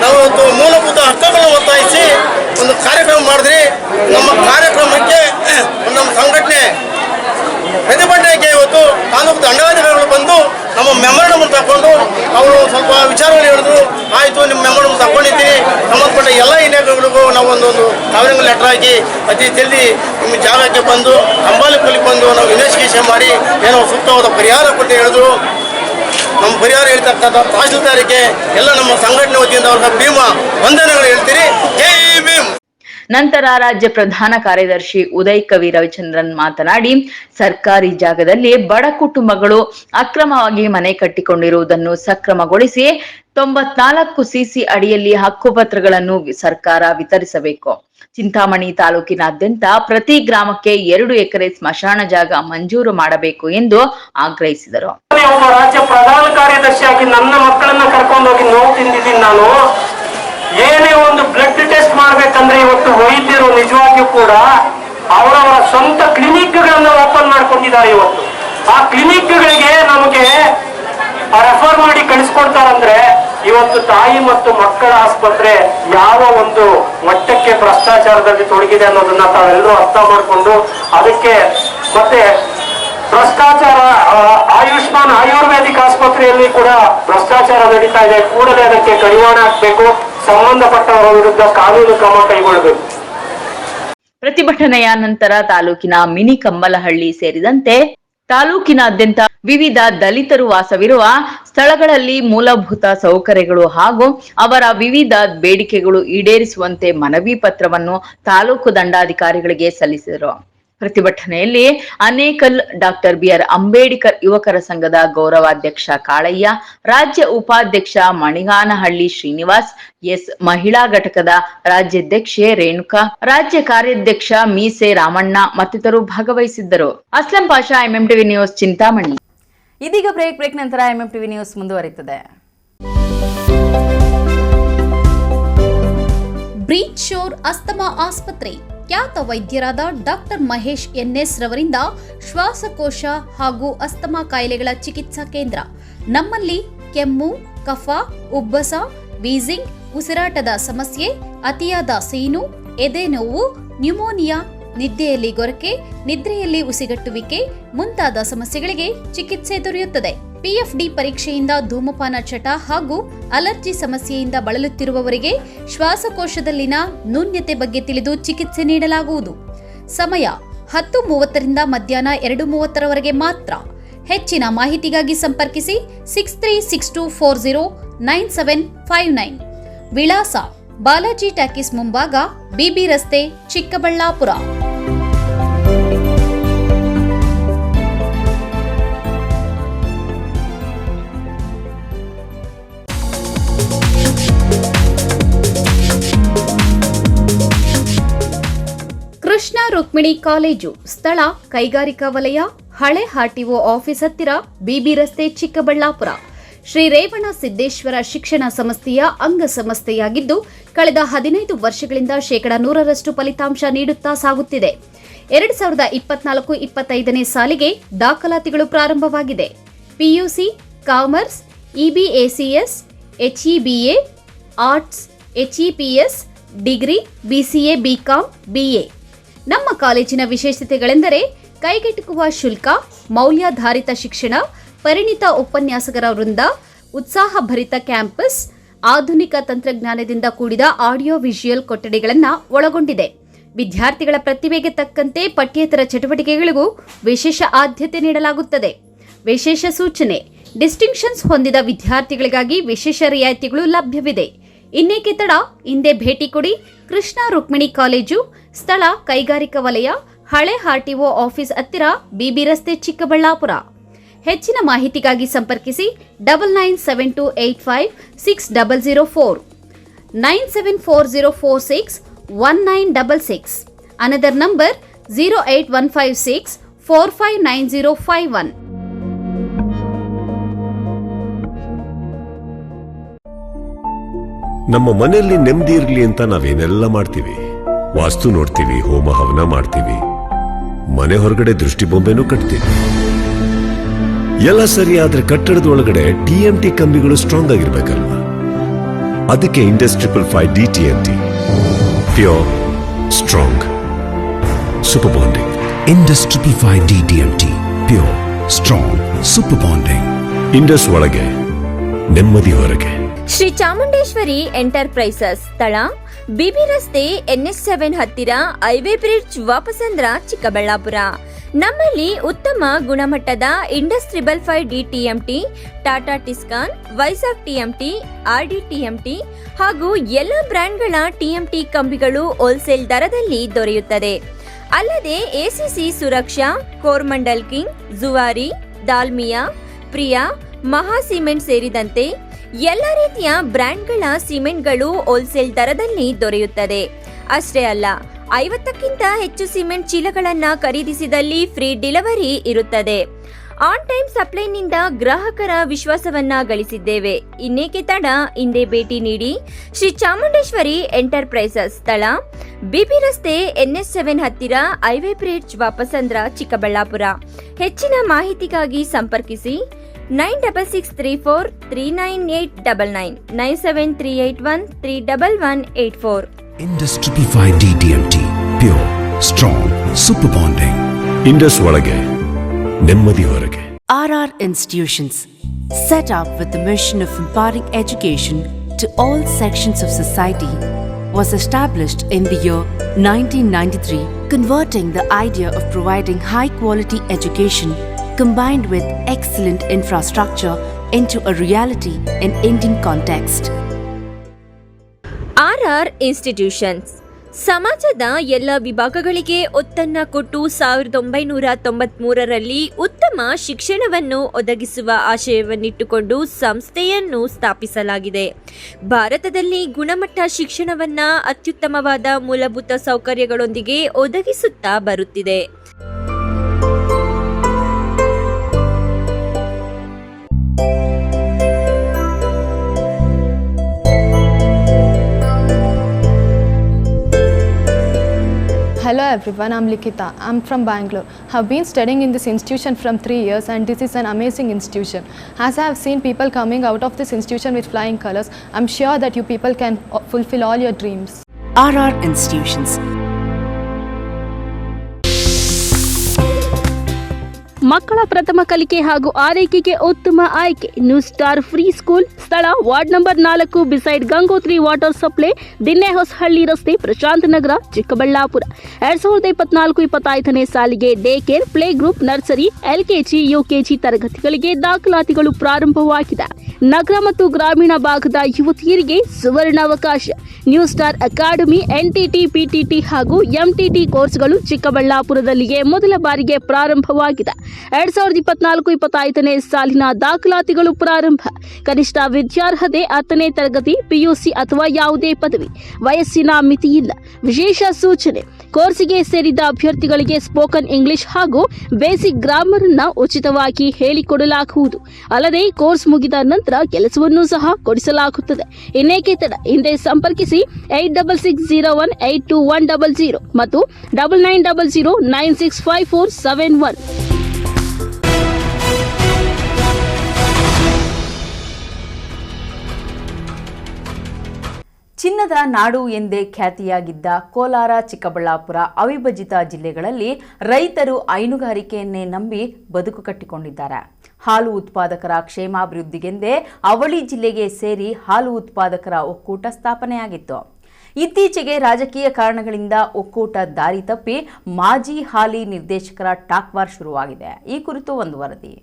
ನಾವು ಮೂಲಭೂತ ಹಕ್ಕುಗಳನ್ನು ಒತ್ತಾಯಿಸಿ ಒಂದು ಕಾರ್ಯಕ್ರಮ ಮಾಡಿದ್ರಿ. ನಮ್ಮ ಕಾರ್ಯಕ್ರಮಕ್ಕೆ ನಮ್ಮ ಸಂಘಟನೆ ಪ್ರತಿಭಟನೆಗೆ ಇವತ್ತು ತಾಲೂಕು ದಂಡಾಧಿಕಾರಿಗಳು ಬಂದು ನಮ್ಮ ಮೆಮೊರಂಡಮ್ ತಗೊಂಡು ಅವರು ಸ್ವಲ್ಪ ವಿಚಾರವನ್ನು ಹೇಳಿದ್ರು. ಆಯಿತು, ನಿಮ್ಮ ಮೆಮೊರಂಡಮ್ ತಗೊಂಡಿದ್ದೀನಿ, ಸಂಬಂಧಪಟ್ಟ ಎಲ್ಲ ಇಲಾಖೆಗಳಿಗೂ ನಾವು ಒಂದು ಕಾವಲಿಂಗ್ ಲೆಟರ್ ಹಾಕಿ ಅತಿ ಜಲ್ದಿ ನಿಮ್ಮ ಜಾಗಕ್ಕೆ ಬಂದು ಕಂಬಾಲಪಲ್ಲಿ ಬಂದು ನಾವು ಇನ್ವೆಸ್ಟಿಗೇಷನ್ ಮಾಡಿ ಏನೋ ಸೂಕ್ತವಾದ ಪರಿಹಾರ ಕೊಟ್ಟು ಹೇಳಿದ್ರು. ನಮ್ಮ ಪರಿಹಾರ ಹೇಳ್ತಕ್ಕಂಥ ತಹಶೀಲ್ದಾರಿಗೆ ಎಲ್ಲ ನಮ್ಮ ಸಂಘಟನೆ ವತಿಯಿಂದ ಅವ್ರಿಗೆ ಭೀಮಾ ವಂದನೆಗಳು ಹೇಳ್ತೀರಿ. ಜೈ ಭೀಮ್. ನಂತರ ರಾಜ್ಯ ಪ್ರಧಾನ ಕಾರ್ಯದರ್ಶಿ ಉದಯ್ ಕವಿ ರವಿಚಂದ್ರನ್ ಮಾತನಾಡಿ, ಸರ್ಕಾರಿ ಜಾಗದಲ್ಲಿ ಬಡ ಕುಟುಂಬಗಳು ಅಕ್ರಮವಾಗಿ ಮನೆ ಕಟ್ಟಿಕೊಂಡಿರುವುದನ್ನು ಸಕ್ರಮಗೊಳಿಸಿ 94 CC ಅಡಿಯಲ್ಲಿ ಹಕ್ಕುಪತ್ರಗಳನ್ನು ಸರ್ಕಾರ ವಿತರಿಸಬೇಕು. ಚಿಂತಾಮಣಿ ತಾಲೂಕಿನಾದ್ಯಂತ ಪ್ರತಿ ಗ್ರಾಮಕ್ಕೆ 2 ಎಕರೆ ಸ್ಮಶಾನ ಜಾಗ ಮಂಜೂರು ಮಾಡಬೇಕು ಎಂದು ಆಗ್ರಹಿಸಿದರು. ಒಬ್ಬ ರಾಜ್ಯ ಪ್ರಧಾನ ಕಾರ್ಯದರ್ಶಿಯಾಗಿ ನನ್ನ ಮಕ್ಕಳನ್ನ ಕರ್ಕೊಂಡೋಗಿ ನೋವು ತಿಂದಿದ್ದೀನಿ ನಾನು. ಏನೇ ಒಂದು ಬ್ಲಡ್ ಟೆಸ್ಟ್ ಮಾಡ್ಬೇಕಂದ್ರೆ ಇವತ್ತು ವೈದ್ಯರು ನಿಜವಾಗಿಯೂ ಕೂಡ ಅವರವರ ಸ್ವಂತ ಕ್ಲಿನಿಕ್ಗಳನ್ನ ಓಪನ್ ಮಾಡ್ಕೊಂಡಿದ್ದಾರೆ. ಇವತ್ತು ಆ ಕ್ಲಿನಿಕ್ಗಳಿಗೆ ನಮಗೆ ರೆಫರ್ ಮಾಡಿ ಕಳಿಸ್ಕೊಡ್ತಾರಂದ್ರೆ ಇವತ್ತು ತಾಯಿ ಮತ್ತು ಮಕ್ಕಳ ಆಸ್ಪತ್ರೆ ಯಾವ ಒಂದು ಮಟ್ಟಕ್ಕೆ ಭ್ರಷ್ಟಾಚಾರದಲ್ಲಿ ತೊಡಗಿದೆ ಅನ್ನೋದನ್ನ ತಾವೆಲ್ಲರೂ ಅರ್ಥ ಮಾಡಿಕೊಂಡು ಅದಕ್ಕೆ ಮತ್ತೆ ಭ್ರಷ್ಟಾಚಾರ ಆಯುಷ್ಮಾನ್ ಆಯುರ್ವೇದಿಕ್ ಆಸ್ಪತ್ರೆಯಲ್ಲಿ ಕೂಡ ಭ್ರಷ್ಟಾಚಾರ ನಡೀತಾ ಇದೆ. ಕೂಡಲೇ ಅದಕ್ಕೆ ಕಡಿವಾಣ ಹಾಕಬೇಕು. ಸಂಬಂಧಪಟ್ಟವರ ವಿರುದ್ಧ ಕಾನೂನು ಕ್ರಮ ಕೈಗೊಳ್ಳಬೇಕು. ಪ್ರತಿಭಟನೆಯ ನಂತರ ತಾಲೂಕಿನ ಮಿನಿ ಕಮ್ಮಲಹಳ್ಳಿ ಸೇರಿದಂತೆ ತಾಲೂಕಿನಾದ್ಯಂತ ವಿವಿಧ ದಲಿತರು ವಾಸವಿರುವ ಸ್ಥಳಗಳಲ್ಲಿ ಮೂಲಭೂತ ಸೌಕರ್ಯಗಳು ಹಾಗೂ ಅವರ ವಿವಿಧ ಬೇಡಿಕೆಗಳು ಈಡೇರಿಸುವಂತೆ ಮನವಿ ಪತ್ರವನ್ನು ತಾಲೂಕು ದಂಡಾಧಿಕಾರಿಗಳಿಗೆ ಸಲ್ಲಿಸಿದರು. ಪ್ರತಿಭಟನೆಯಲ್ಲಿ ಅನೇಕಲ್ ಡಾಕ್ಟರ್ ಬಿಆರ್ ಅಂಬೇಡ್ಕರ್ ಯುವಕರ ಸಂಘದ ಗೌರವಾಧ್ಯಕ್ಷ ಕಾಳಯ್ಯ, ರಾಜ್ಯ ಉಪಾಧ್ಯಕ್ಷ ಮಣಿಗಾನಹಳ್ಳಿ ಶ್ರೀನಿವಾಸ್, ಎಸ್ ಮಹಿಳಾ ಘಟಕದ ರಾಜ್ಯಾಧ್ಯಕ್ಷೆ ರೇಣುಕಾ, ರಾಜ್ಯ ಕಾರ್ಯಾಧ್ಯಕ್ಷ ಮೀಸೆ ರಾಮಣ್ಣ ಮತ್ತಿತರರು ಭಾಗವಹಿಸಿದ್ದರು. Aslam Pasha, MMTV news, Chintamani. ಇದೀಗ ಬ್ರೇಕ್ ನಂತರ ಎಂಎಂಟಿವಿ ನ್ಯೂಸ್ ಮುಂದುವರಿಯುತ್ತದೆ. ಬ್ರೀಚ್ ಶೋರ್ ಅಸ್ತಮಾ ಆಸ್ಪತ್ರೆ ಖ್ಯಾತ ವೈದ್ಯರಾದ ಡಾಕ್ಟರ್ ಮಹೇಶ್ ಎನ್ಎಸ್ ರವರಿಂದ ಶ್ವಾಸಕೋಶ ಹಾಗೂ ಅಸ್ತಮಾ ಕಾಯಿಲೆಗಳ ಚಿಕಿತ್ಸಾ ಕೇಂದ್ರ. ನಮ್ಮಲ್ಲಿ ಕೆಮ್ಮು, ಕಫ, ಉಬ್ಬಸ, ವೀಸಿಂಗ್, ಉಸಿರಾಟದ ಸಮಸ್ಯೆ, ಅತಿಯಾದ ಸೀನು, ಎದೆ ನೋವು, ನ್ಯೂಮೋನಿಯಾ, ನಿದ್ದೆಯಲ್ಲಿ ಗೊರಕೆ, ನಿದ್ರೆಯಲ್ಲಿ ಉಸಿಗಟ್ಟುವಿಕೆ ಮುಂತಾದ ಸಮಸ್ಯೆಗಳಿಗೆ ಚಿಕಿತ್ಸೆ ದೊರೆಯುತ್ತದೆ. ಪಿಎಫ್ಡಿ ಪರೀಕ್ಷೆಯಿಂದ ಧೂಮಪಾನ ಚಟ ಹಾಗೂ ಅಲರ್ಜಿ ಸಮಸ್ಯೆಯಿಂದ ಬಳಲುತ್ತಿರುವವರಿಗೆ ಶ್ವಾಸಕೋಶದಲ್ಲಿನ ನ್ಯೂನ್ಯತೆ ಬಗ್ಗೆ ತಿಳಿದು ಚಿಕಿತ್ಸೆ ನೀಡಲಾಗುವುದು. ಸಮಯ 10:30ರಿಂದ ಮಧ್ಯಾಹ್ನ 2:30ರವರೆಗೆ ಮಾತ್ರ. ಹೆಚ್ಚಿನ ಮಾಹಿತಿಗಾಗಿ ಸಂಪರ್ಕಿಸಿ 6362409759. ವಿಳಾಸ ಬಾಲಾಜಿ ಟಾಕೀಸ್ ಮುಂಭಾಗ, ಬಿಬಿ ರಸ್ತೆ, ಚಿಕ್ಕಬಳ್ಳಾಪುರ. ಕೃಷ್ಣ ರುಕ್ಮಿಣಿ ಕಾಲೇಜು, ಸ್ಥಳ ಕೈಗಾರಿಕಾ ವಲಯ, ಹಳೆ ಆರ್ಟಿಒ ಆಫೀಸ್ ಹತ್ತಿರ, ಬಿಬಿ ರಸ್ತೆ, ಚಿಕ್ಕಬಳ್ಳಾಪುರ. ಶ್ರೀ ರೇವಣ ಸಿದ್ದೇಶ್ವರ ಶಿಕ್ಷಣ ಸಂಸ್ಥೆಯ ಅಂಗ ಸಂಸ್ಥೆಯಾಗಿದ್ದು ಕಳೆದ 15 ವರ್ಷಗಳಿಂದ 100% ಫಲಿತಾಂಶ ನೀಡುತ್ತಾ ಸಾಗುತ್ತಿದೆ. 2024-25ನೇ ಸಾಲಿಗೆ ದಾಖಲಾತಿಗಳು ಪ್ರಾರಂಭವಾಗಿದೆ. PUC, commerce, EBACS, HEBA, arts, HEPS, degree, BCA, BCom, BA. ನಮ್ಮ ಕಾಲೇಜಿನ ವಿಶೇಷತೆಗಳೆಂದರೆ ಕೈಗೆಟುಕುವ ಶುಲ್ಕ, ಮೌಲ್ಯಾಧಾರಿತ ಶಿಕ್ಷಣ, ಪರಿಣಿತ ಉಪನ್ಯಾಸಕರ ವೃಂದ, ಉತ್ಸಾಹಭರಿತ ಕ್ಯಾಂಪಸ್, ಆಧುನಿಕ ತಂತ್ರಜ್ಞಾನದಿಂದ ಕೂಡಿದ ಆಡಿಯೋ ವಿಜುವಲ್ ಕೊಠಡಿಗಳನ್ನು ಒಳಗೊಂಡಿದೆ. ವಿದ್ಯಾರ್ಥಿಗಳ ಪ್ರತಿಭೆಗೆ ತಕ್ಕಂತೆ ಪಠ್ಯೇತರ ಚಟುವಟಿಕೆಗಳಿಗೂ ವಿಶೇಷ ಆದ್ಯತೆ ನೀಡಲಾಗುತ್ತದೆ. ವಿಶೇಷ ಸೂಚನೆ: ಡಿಸ್ಟಿಂಕ್ಷನ್ಸ್ ಹೊಂದಿದ ವಿದ್ಯಾರ್ಥಿಗಳಿಗಾಗಿ ವಿಶೇಷ ರಿಯಾಯಿತಿಗಳು ಲಭ್ಯವಿದೆ. ಇನ್ನೇಕೆ ತಡ, ಹಿಂದೆ ಭೇಟಿ ಕೊಡಿ. ಕೃಷ್ಣ ರುಕ್ಮಿಣಿ ಕಾಲೇಜು, ಸ್ಥಳ ಕೈಗಾರಿಕಾ ವಲಯ, ಹಳೆ ಆರ್ಟಿಒ ಆಫೀಸ್ ಹತ್ತಿರ, ಬಿಬಿ ರಸ್ತೆ, ಚಿಕ್ಕಬಳ್ಳಾಪುರ. ಹೆಚ್ಚಿನ ಮಾಹಿತಿಗಾಗಿ ಸಂಪರ್ಕಿಸಿ 9972856004, 9740461966. Another number 08156459051. ನಮ್ಮ ಮನೆಯಲ್ಲಿ ನೆಮ್ಮದಿ ಇರಲಿ ಅಂತ ನಾವೇನೆಲ್ಲ ಮಾಡ್ತೀವಿ. ವಾಸ್ತು ನೋಡ್ತೀವಿ, ಹೋಮ ಹವನ ಮಾಡ್ತೀವಿ, ಮನೆ ಹೊರಗಡೆ ದೃಷ್ಟಿ ಬೊಂಬೆನೂ ಕಟ್ತೀವಿ. ಎಲ್ಲ ಸರಿ, ಆದ್ರೆ ಕಟ್ಟಡದ ಒಳಗಡೆ TMT ಕಂಬಿಗಳು ಸ್ಟ್ರಾಂಗ್ ಆಗಿರ್ಬೇಕಲ್ವಾ? ಅದಕ್ಕೆ Indus 555 DTMT, pure, strong, super bonding. Indus 555 DTMT, pure, strong, super bonding. Indus ಒಳಗೆ ನೆಮ್ಮದಿ ಹೊರಗೆ. ಶ್ರೀ ಚಾಮುಂಡೇಶ್ವರಿ ಎಂಟರ್ಪ್ರೈಸಸ್, ಸ್ಥಳ ಬಿಬಿ ರಸ್ತೆ, NH7 ಹತ್ತಿರ, ಹೈವೇ ಬ್ರಿಡ್ಜ್, ವಾಪಸಂದ್ರ, ಚಿಕ್ಕಬಳ್ಳಾಪುರ. ನಮ್ಮಲ್ಲಿ ಉತ್ತಮ ಗುಣಮಟ್ಟದ Indus 555 DTMT, Tata Tiscon, Vizag TMT, RD TMT ಹಾಗೂ ಎಲ್ಲ ಬ್ರ್ಯಾಂಡ್ಗಳ TMT ಕಂಬಿಗಳು ಹೋಲ್ಸೇಲ್ ದರದಲ್ಲಿ ದೊರೆಯುತ್ತದೆ. ಅಲ್ಲದೆ ACC ಸುರಕ್ಷಾ, ಕೋರ್ಮಂಡಲ್ ಕಿಂಗ್, ಜುವಾರಿ, ದಾಲ್ಮಿಯಾ, ಪ್ರಿಯಾ, ಮಹಾ ಸಿಮೆಂಟ್ ಸೇರಿದಂತೆ ಎಲ್ಲ ರೀತಿಯ ಬ್ರ್ಯಾಂಡ್ಗಳ ಸಿಮೆಂಟ್ಗಳು ಹೋಲ್ಸೇಲ್ ದರದಲ್ಲಿ ದೊರೆಯುತ್ತದೆ. ಅಷ್ಟೇ ಅಲ್ಲ, 50ಕ್ಕಿಂತ ಹೆಚ್ಚು ಸಿಮೆಂಟ್ ಚೀಲಗಳನ್ನು ಖರೀದಿಸಿದಲ್ಲಿ ಫ್ರೀ ಡೆಲಿವರಿ ಇರುತ್ತದೆ. ಆನ್ ಟೈಮ್ ಸಪ್ಲೈನಿಂದ ಗ್ರಾಹಕರ ವಿಶ್ವಾಸವನ್ನ ಗಳಿಸಿದ್ದೇವೆ. ಇನ್ನೇಕೆ ತಡ, ಹಿಂದೆ ಭೇಟಿ ನೀಡಿ. ಶ್ರೀ ಚಾಮುಂಡೇಶ್ವರಿ ಎಂಟರ್ಪ್ರೈಸಸ್, ಸ್ಥಳ ಬಿಬಿ ರಸ್ತೆ, NH7 ಹತ್ತಿರ, ಹೈವೇ ಬ್ರಿಡ್ಜ್, ವಾಪಸಂದ್ರ, ಚಿಕ್ಕಬಳ್ಳಾಪುರ. ಹೆಚ್ಚಿನ ಮಾಹಿತಿಗಾಗಿ ಸಂಪರ್ಕಿಸಿ 9663439899 9738131184. Indus 555 DDMT, pure, strong, super bonding. Indus ಒಳಗೆ ನೆಮ್ಮದಿ ಹೊರಗೆ. RR Institutions, set up with the mission of imparting education to all sections of society, was established in the year 1993, converting the idea of providing high-quality education combined with excellent infrastructure into a reality in Indian context. RR Institutions ಸಮಾಜದ ಎಲ್ಲ ವಿಭಾಗಗಳಿಗೆ ಒತ್ತನ್ನ ಕೊಟ್ಟು 1993ರಲ್ಲಿ ಉತ್ತಮ ಶಿಕ್ಷಣವನ್ನು ಒದಗಿಸುವ ಆಶಯವನ್ನಿಟ್ಟುಕೊಂಡು ಸಂಸ್ಥೆಯನ್ನು ಸ್ಥಾಪಿಸಲಾಗಿದೆ. ಭಾರತದಲ್ಲಿ ಗುಣಮಟ್ಟ ಶಿಕ್ಷಣವನ್ನ ಅತ್ಯುತ್ತಮವಾದ ಮೂಲಭೂತ ಸೌಕರ್ಯಗಳೊಂದಿಗೆ ಒದಗಿಸುತ್ತಾ ಬರುತ್ತಿದೆ. Hello everyone, I'm Likita. I'm from Bangalore. Have been studying in this institution from 3 years and this is an amazing institution. As I have seen people coming out of this institution with flying colors, I'm sure that you people can fulfill all your dreams. RR Institutions. ಮಕ್ಕಳ ಪ್ರಥಮ ಕಲಿಕೆ ಹಾಗೂ ಆರೈಕೆಗೆ ಉತ್ತಮ ಆಯ್ಕೆ new star free school. ಸ್ಥಳ ward number 4 beside Gangotri water supply, Dinnehosahalli ರಸ್ತೆ, ಪ್ರಶಾಂತ್ ನಗರ, ಚಿಕ್ಕಬಳ್ಳಾಪುರ. 2024-25ನೇ ಸಾಲಿಗೆ day care, play group, nursery, LKG, UKG ತರಗತಿಗಳಿಗೆ ದಾಖಲಾತಿಗಳು ಪ್ರಾರಂಭವಾಗಿದೆ. ನಗರ ಮತ್ತು ಗ್ರಾಮೀಣ ಭಾಗದ ಯುವತಿಯರಿಗೆ ಸುವರ್ಣಾವಕಾಶ. New star academy NTT, PTT ಹಾಗೂ MTT ಕೋರ್ಸ್ಗಳು ಚಿಕ್ಕಬಳ್ಳಾಪುರದಲ್ಲಿಗೆ ಮೊದಲ ಬಾರಿಗೆ ಪ್ರಾರಂಭವಾಗಿದೆ. 2024-25ನೇ ಸಾಲಿನ ದಾಖಲಾತಿಗಳು ಪ್ರಾರಂಭ. ಕನಿಷ್ಠ ವಿದ್ಯಾರ್ಹತೆ 10ನೇ ತರಗತಿ, PUC ಅಥವಾ ಯಾವುದೇ ಪದವಿ. ವಯಸ್ಸಿನ ಮಿತಿ ಇಲ್ಲ. ವಿಶೇಷ ಸೂಚನೆ: ಕೋರ್ಸಿಗೆ ಸೇರಿದ ಅಭ್ಯರ್ಥಿಗಳಿಗೆ ಸ್ಪೋಕನ್ ಇಂಗ್ಲಿಷ್ ಹಾಗೂ ಬೇಸಿಕ್ ಗ್ರಾಮರ್ ಅನ್ನು ಉಚಿತವಾಗಿ ಹೇಳಿಕೊಡಲಾಗುವುದು. ಅಲ್ಲದೆ ಕೋರ್ಸ್ ಮುಗಿದ ನಂತರ ಕೆಲಸವನ್ನು ಸಹ ಕೊಡಿಸಲಾಗುತ್ತದೆ. ಇನ್ನೇಕೆ ತಡ, ಹಿಂದೆ ಸಂಪರ್ಕಿಸಿ 8660182100 ಮತ್ತು 9900965471. ಚಿನ್ನದ ನಾಡು ಎಂದೇ ಖ್ಯಾತಿಯಾಗಿದ್ದ ಕೋಲಾರ, ಚಿಕ್ಕಬಳ್ಳಾಪುರ ಅವಿಭಜಿತ ಜಿಲ್ಲೆಗಳಲ್ಲಿ ರೈತರು ಹೈನುಗಾರಿಕೆಯನ್ನೇ ನಂಬಿ ಬದುಕು ಕಟ್ಟಿಕೊಂಡಿದ್ದಾರೆ. ಹಾಲು ಉತ್ಪಾದಕರ ಕ್ಷೇಮಾಭಿವೃದ್ಧಿಗೆಂದೇ ಅವಳಿ ಜಿಲ್ಲೆಗೆ ಸೇರಿ ಹಾಲು ಉತ್ಪಾದಕರ ಒಕ್ಕೂಟ ಸ್ಥಾಪನೆಯಾಗಿತ್ತು. ಇತ್ತೀಚೆಗೆ ರಾಜಕೀಯ ಕಾರಣಗಳಿಂದ ಒಕ್ಕೂಟ ದಾರಿ ತಪ್ಪಿ ಮಾಜಿ ಹಾಲಿ ನಿರ್ದೇಶಕರ ಟಾಕ್ ವಾರ್ ಶುರುವಾಗಿದೆ. ಈ ಕುರಿತು ಒಂದು ವರದಿ.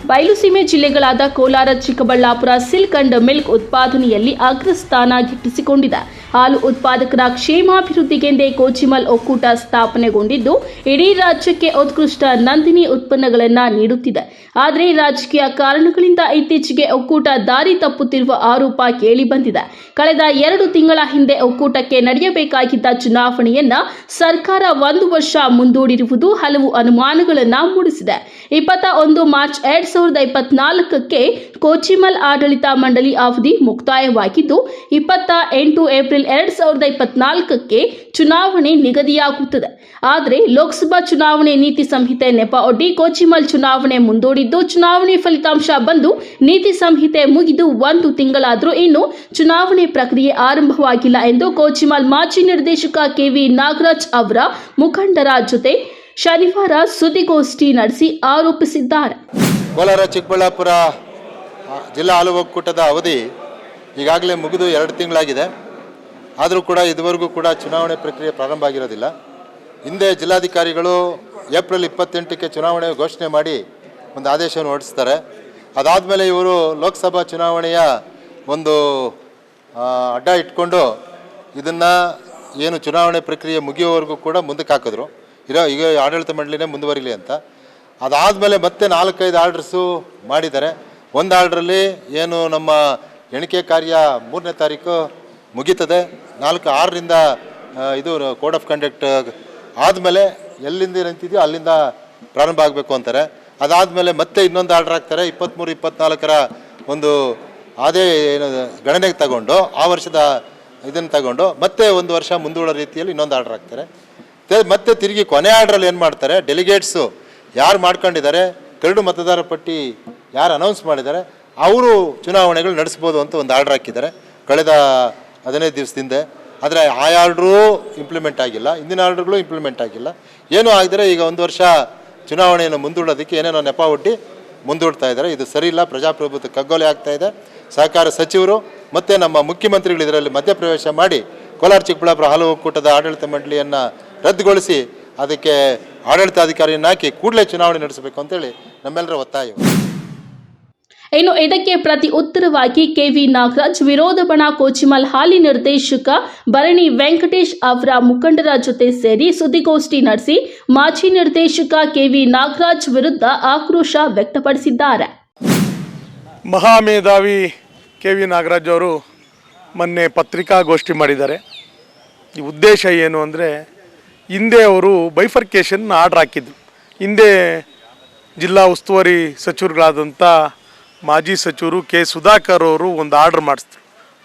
ಬಯಲುಸೀಮೆ ಜಿಲ್ಲೆಗಳಾದ Kolar, Chikkaballapur silk and milk ಉತ್ಪಾದನೆಯಲ್ಲಿ ಅಗ್ರಸ್ಥಾನ ಗಿಟ್ಟಿಸಿಕೊಂಡಿದೆ. ಹಾಲು ಉತ್ಪಾದಕರ ಕ್ಷೇಮಾಭಿವೃದ್ಧಿಗೆಂದೇ ಕೋಚಿಮಲ್ ಒಕ್ಕೂಟ ಸ್ಥಾಪನೆಗೊಂಡಿದ್ದು ಇಡೀ ರಾಜ್ಯಕ್ಕೆ ಉತ್ಕೃಷ್ಟ ನಂದಿನಿ ಉತ್ಪನ್ನಗಳನ್ನು ನೀಡುತ್ತಿದೆ. ಆದರೆ ರಾಜಕೀಯ ಕಾರಣಗಳಿಂದ ಇತ್ತೀಚೆಗೆ ಒಕ್ಕೂಟ ದಾರಿ ತಪ್ಪುತ್ತಿರುವ ಆರೋಪ ಕೇಳಿಬಂದಿದೆ. ಕಳೆದ 2 ತಿಂಗಳ ಹಿಂದೆ ಒಕ್ಕೂಟಕ್ಕೆ ನಡೆಯಬೇಕಾಗಿದ್ದ ಚುನಾವಣೆಯನ್ನ ಸರ್ಕಾರ 1 ವರ್ಷ ಮುಂದೂಡಿರುವುದು ಹಲವು ಅನುಮಾನಗಳನ್ನು ಮೂಡಿಸಿದೆ. 21 ಮಾರ್ಚ್ 2024ಕ್ಕೆ ಕೋಚಿಮಲ್ ಆಡಳಿತ ಮಂಡಳಿ ಅವಧಿ ಮುಕ್ತಾಯವಾಗಿದ್ದು 28 ಏಪ್ರಿಲ್ 2024ಕ್ಕೆ ಚುನಾವಣೆ ನಿಗದಿಯಾಗುತ್ತದೆ. ಆದರೆ ಲೋಕಸಭಾ ಚುನಾವಣೆ ನೀತಿ ಸಂಹಿತೆ ನೆಪ ಒಡ್ಡಿ ಕೋಚಿಮಲ್ ಚುನಾವಣೆ ಮುಂದೂಡಿದ್ದು, ಚುನಾವಣೆ ಫಲಿತಾಂಶ ಬಂದು ನೀತಿ ಸಂಹಿತೆ ಮುಗಿದು 1 ತಿಂಗಳಾದರೂ ಇನ್ನೂ ಚುನಾವಣೆ ಪ್ರಕ್ರಿಯೆ ಆರಂಭವಾಗಿಲ್ಲ ಎಂದು ಕೋಚಿಮಲ್ ಮಾಜಿ ನಿರ್ದೇಶಕ KV ನಾಗರಾಜ್ ಅವರ ಮುಖಂಡರ ಜೊತೆ ಶನಿವಾರ ಸುದ್ದಿಗೋಷ್ಠಿ ನಡೆಸಿ ಆರೋಪಿಸಿದ್ದಾರೆ. ಕೋಲಾರ, ಚಿಕ್ಕಬಳ್ಳಾಪುರ ಜಿಲ್ಲಾ ಹಾಲು ಒಕ್ಕೂಟದ ಅವಧಿ ಈಗಾಗಲೇ ಮುಗಿದು 2 ತಿಂಗಳಾಗಿದೆ. ಆದರೂ ಕೂಡ ಇದುವರೆಗೂ ಕೂಡ ಚುನಾವಣೆ ಪ್ರಕ್ರಿಯೆ ಪ್ರಾರಂಭ ಆಗಿರೋದಿಲ್ಲ. ಹಿಂದೆ ಜಿಲ್ಲಾಧಿಕಾರಿಗಳು ಏಪ್ರಿಲ್ 28ಕ್ಕೆ ಚುನಾವಣೆ ಘೋಷಣೆ ಮಾಡಿ ಒಂದು ಆದೇಶವನ್ನು ಹೊರಡಿಸ್ತಾರೆ. ಅದಾದಮೇಲೆ ಇವರು ಲೋಕಸಭಾ ಚುನಾವಣೆಯ ಒಂದು ಅಡ್ಡ ಇಟ್ಕೊಂಡು ಇದನ್ನು ಏನು ಚುನಾವಣೆ ಪ್ರಕ್ರಿಯೆ ಮುಗಿಯೋವರೆಗೂ ಕೂಡ ಮುಂದಕ್ಕೆ ಹಾಕಿದ್ರು. ಈಗ ಆಡಳಿತ ಮಂಡಳಿನೇ ಮುಂದುವರಿಲಿ ಅಂತ. ಅದಾದಮೇಲೆ ಮತ್ತೆ 4-5 ಆರ್ಡರ್ಸು ಮಾಡಿದ್ದಾರೆ. ಒಂದು ಆರ್ಡ್ರಲ್ಲಿ ಏನು ನಮ್ಮ ಎಣಿಕೆ ಕಾರ್ಯ 3ನೇ ತಾರೀಕು ಮುಗೀತದೆ. 4-6ರಿಂದ ಇದು ಕೋಡ್ ಆಫ್ ಕಂಡಕ್ಟ್ ಆದಮೇಲೆ ಎಲ್ಲಿಂದ ನಿಂತಿದೆಯೋ ಅಲ್ಲಿಂದ ಪ್ರಾರಂಭ ಆಗಬೇಕು ಅಂತಾರೆ. ಅದಾದಮೇಲೆ ಮತ್ತೆ ಇನ್ನೊಂದು ಆರ್ಡರ್ ಹಾಕ್ತಾರೆ. 23-24ರ ಒಂದು ಅದೇ ಏನು ಗಣನೆಗೆ ತಗೊಂಡು ಆ ವರ್ಷದ ಇದನ್ನು ತಗೊಂಡು ಮತ್ತೆ 1 ವರ್ಷ ಮುಂದೂಡೋ ರೀತಿಯಲ್ಲಿ ಇನ್ನೊಂದು ಆರ್ಡರ್ ಹಾಕ್ತಾರೆ. ಮತ್ತೆ ತಿರುಗಿ ಕೊನೆ ಆರ್ಡ್ರಲ್ಲಿ ಏನು ಮಾಡ್ತಾರೆ, ಡೆಲಿಗೇಟ್ಸು ಯಾರು ಮಾಡ್ಕೊಂಡಿದ್ದಾರೆ, ಕರಡು ಮತದಾರ ಪಟ್ಟಿ ಯಾರು ಅನೌನ್ಸ್ ಮಾಡಿದ್ದಾರೆ ಅವರು ಚುನಾವಣೆಗಳು ನಡೆಸ್ಬೋದು ಅಂತ ಒಂದು ಆರ್ಡ್ರ್ ಹಾಕಿದ್ದಾರೆ ಕಳೆದ 15 ದಿವಸದಿಂದ. ಆದರೆ ಆ ಆರ್ಡ್ರೂ ಇಂಪ್ಲಿಮೆಂಟ್ ಆಗಿಲ್ಲ, ಹಿಂದಿನ ಆರ್ಡ್ರ್ಗಳು ಇಂಪ್ಲಿಮೆಂಟ್ ಆಗಿಲ್ಲ, ಏನೂ ಆಗಿದ್ರೆ ಈಗ 1 ವರ್ಷ ಚುನಾವಣೆಯನ್ನು ಮುಂದೂಡೋದಕ್ಕೆ ಏನೇನೋ ನೆಪ ಒಡ್ಡಿ ಮುಂದೂಡ್ತಾ ಇದ್ದಾರೆ. ಇದು ಸರಿ ಇಲ್ಲ, ಪ್ರಜಾಪ್ರಭುತ್ವ ಕಗ್ಗೊಲೆ ಆಗ್ತಾ ಇದೆ. ಸಹಕಾರ ಸಚಿವರು ಮತ್ತು ನಮ್ಮ ಮುಖ್ಯಮಂತ್ರಿಗಳು ಇದರಲ್ಲಿ ಮಧ್ಯಪ್ರವೇಶ ಮಾಡಿ ಕೋಲಾರ ಚಿಕ್ಕಬಳ್ಳಾಪುರ ಹಾಲು ಒಕ್ಕೂಟದ ಆಡಳಿತ ಮಂಡಳಿಯನ್ನು ರದ್ದುಗೊಳಿಸಿ ಅದಕ್ಕೆ ಆಡಳಿತಾಧಿಕಾರಿಯನ್ನು ಹಾಕಿ ಕೂಡಲೇ ಚುನಾವಣೆ ನಡೆಸಬೇಕು ಅಂತೇಳಿ ನಮ್ಮೆಲ್ಲರ ಒತ್ತಾಯ. ಇನ್ನು ಇದಕ್ಕೆ ಪ್ರತಿ ಉತ್ತರವಾಗಿ ಕೆವಿ ನಾಗರಾಜ್ ವಿರೋಧ ಬಣ ಕೋಚಿಮಲ್ ಹಾಲಿ ನಿರ್ದೇಶಕ ಭರಣಿ ವೆಂಕಟೇಶ್ ಅವರ ಮುಖಂಡರ ಜೊತೆ ಸೇರಿ ಸುದ್ದಿಗೋಷ್ಠಿ ನಡೆಸಿ ಮಾಜಿ ನಿರ್ದೇಶಕ ಕೆವಿ ನಾಗರಾಜ್ ವಿರುದ್ಧ ಆಕ್ರೋಶ ವ್ಯಕ್ತಪಡಿಸಿದ್ದಾರೆ. ಮಹಾಮೇಧಾವಿ ಕೆವಿ ನಾಗರಾಜ್ ಅವರು ಮೊನ್ನೆ ಪತ್ರಿಕಾಗೋಷ್ಠಿ ಮಾಡಿದ್ದಾರೆ. ಈ ಉದ್ದೇಶ ಏನು ಅಂದರೆ, ಹಿಂದೆ ಅವರು ಬೈಫರ್ಕೇಷನ್ ಆರ್ಡ್ರ್ ಹಾಕಿದ್ರು. ಹಿಂದೆ ಜಿಲ್ಲಾ ಉಸ್ತುವಾರಿ ಸಚಿವರುಗಳಾದಂಥ ಮಾಜಿ ಸಚಿವರು ಕೆ ಸುಧಾಕರ್ ಅವರು ಒಂದು ಆರ್ಡ್ರ್ ಮಾಡಿಸಿದ್ರು.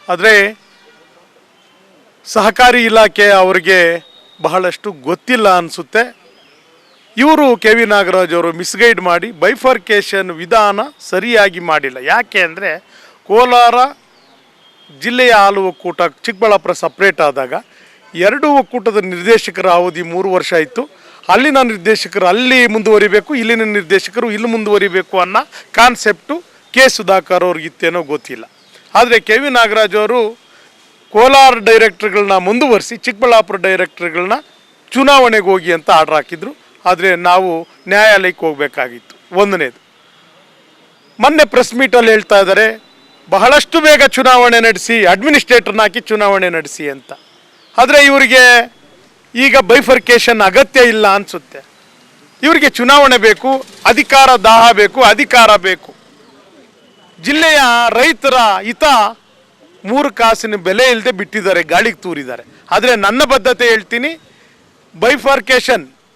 ಆದರೆ ಸಹಕಾರಿ ಇಲಾಖೆ ಅವರಿಗೆ ಬಹಳಷ್ಟು ಗೊತ್ತಿಲ್ಲ ಅನಿಸುತ್ತೆ. ಇವರು ಕೆ ವಿ ನಾಗರಾಜ್ ಅವರು ಮಿಸ್ಗೈಡ್ ಮಾಡಿ ಬೈಫರ್ಕೇಷನ್ ವಿಧಾನ ಸರಿಯಾಗಿ ಮಾಡಿಲ್ಲ. ಯಾಕೆ ಅಂದರೆ, ಕೋಲಾರ ಜಿಲ್ಲೆಯ ಹಾಲು ಒಕ್ಕೂಟ ಚಿಕ್ಕಬಳ್ಳಾಪುರ ಸಪ್ರೇಟ್ ಆದಾಗ 2 ಒಕ್ಕೂಟದ ನಿರ್ದೇಶಕರ ಅವಧಿ 3 ವರ್ಷ ಇತ್ತು. ಅಲ್ಲಿನ ನಿರ್ದೇಶಕರು ಅಲ್ಲಿ ಮುಂದುವರಿಬೇಕು, ಇಲ್ಲಿನ ನಿರ್ದೇಶಕರು ಇಲ್ಲಿ ಮುಂದುವರಿಬೇಕು ಅನ್ನೋ ಕಾನ್ಸೆಪ್ಟು ಕೆ ಸುಧಾಕರ್ ಅವ್ರಿಗಿತ್ತೇನೋ ಗೊತ್ತಿಲ್ಲ. ಆದರೆ ಕೆ ವಿ ನಾಗರಾಜ್ ಅವರು ಕೋಲಾರ ಡೈರೆಕ್ಟರ್ಗಳನ್ನ ಮುಂದುವರಿಸಿ ಚಿಕ್ಕಬಳ್ಳಾಪುರ ಡೈರೆಕ್ಟರ್ಗಳನ್ನ ಚುನಾವಣೆಗೆ ಹೋಗಿ ಅಂತ ಆರ್ಡ್ರ್ ಹಾಕಿದ್ರು. ಆದರೆ ನಾವು ನ್ಯಾಯಾಲಯಕ್ಕೆ ಹೋಗಬೇಕಾಗಿತ್ತು. ಒಂದನೇದು, ಮೊನ್ನೆ ಪ್ರೆಸ್ ಮೀಟಲ್ಲಿ ಹೇಳ್ತಾ ಇದ್ದಾರೆ ಬಹಳಷ್ಟು ಬೇಗ ಚುನಾವಣೆ ನಡೆಸಿ, ಅಡ್ಮಿನಿಸ್ಟ್ರೇಟರ್ನ ಹಾಕಿ ಚುನಾವಣೆ ನಡೆಸಿ ಅಂತ. ಆದರೆ ಇವರಿಗೆ ಈಗ ಬೈಫರ್ಕೇಷನ್ ಅಗತ್ಯ ಇಲ್ಲ ಅನಿಸುತ್ತೆ. ಇವರಿಗೆ ಚುನಾವಣೆ ಬೇಕು, ಅಧಿಕಾರ ದಾಹ ಬೇಕು, ಅಧಿಕಾರ ಬೇಕು. ಜಿಲ್ಲೆಯ ರೈತರ ಹಿತ 3 ಕಾಸಿನ ಬೆಲೆ ಇಲ್ಲದೆ ಬಿಟ್ಟಿದ್ದಾರೆ, ಗಾಳಿಗೆ ತೂರಿದ್ದಾರೆ. ಆದರೆ ನನ್ನ ಬದ್ಧತೆ ಹೇಳ್ತೀನಿ,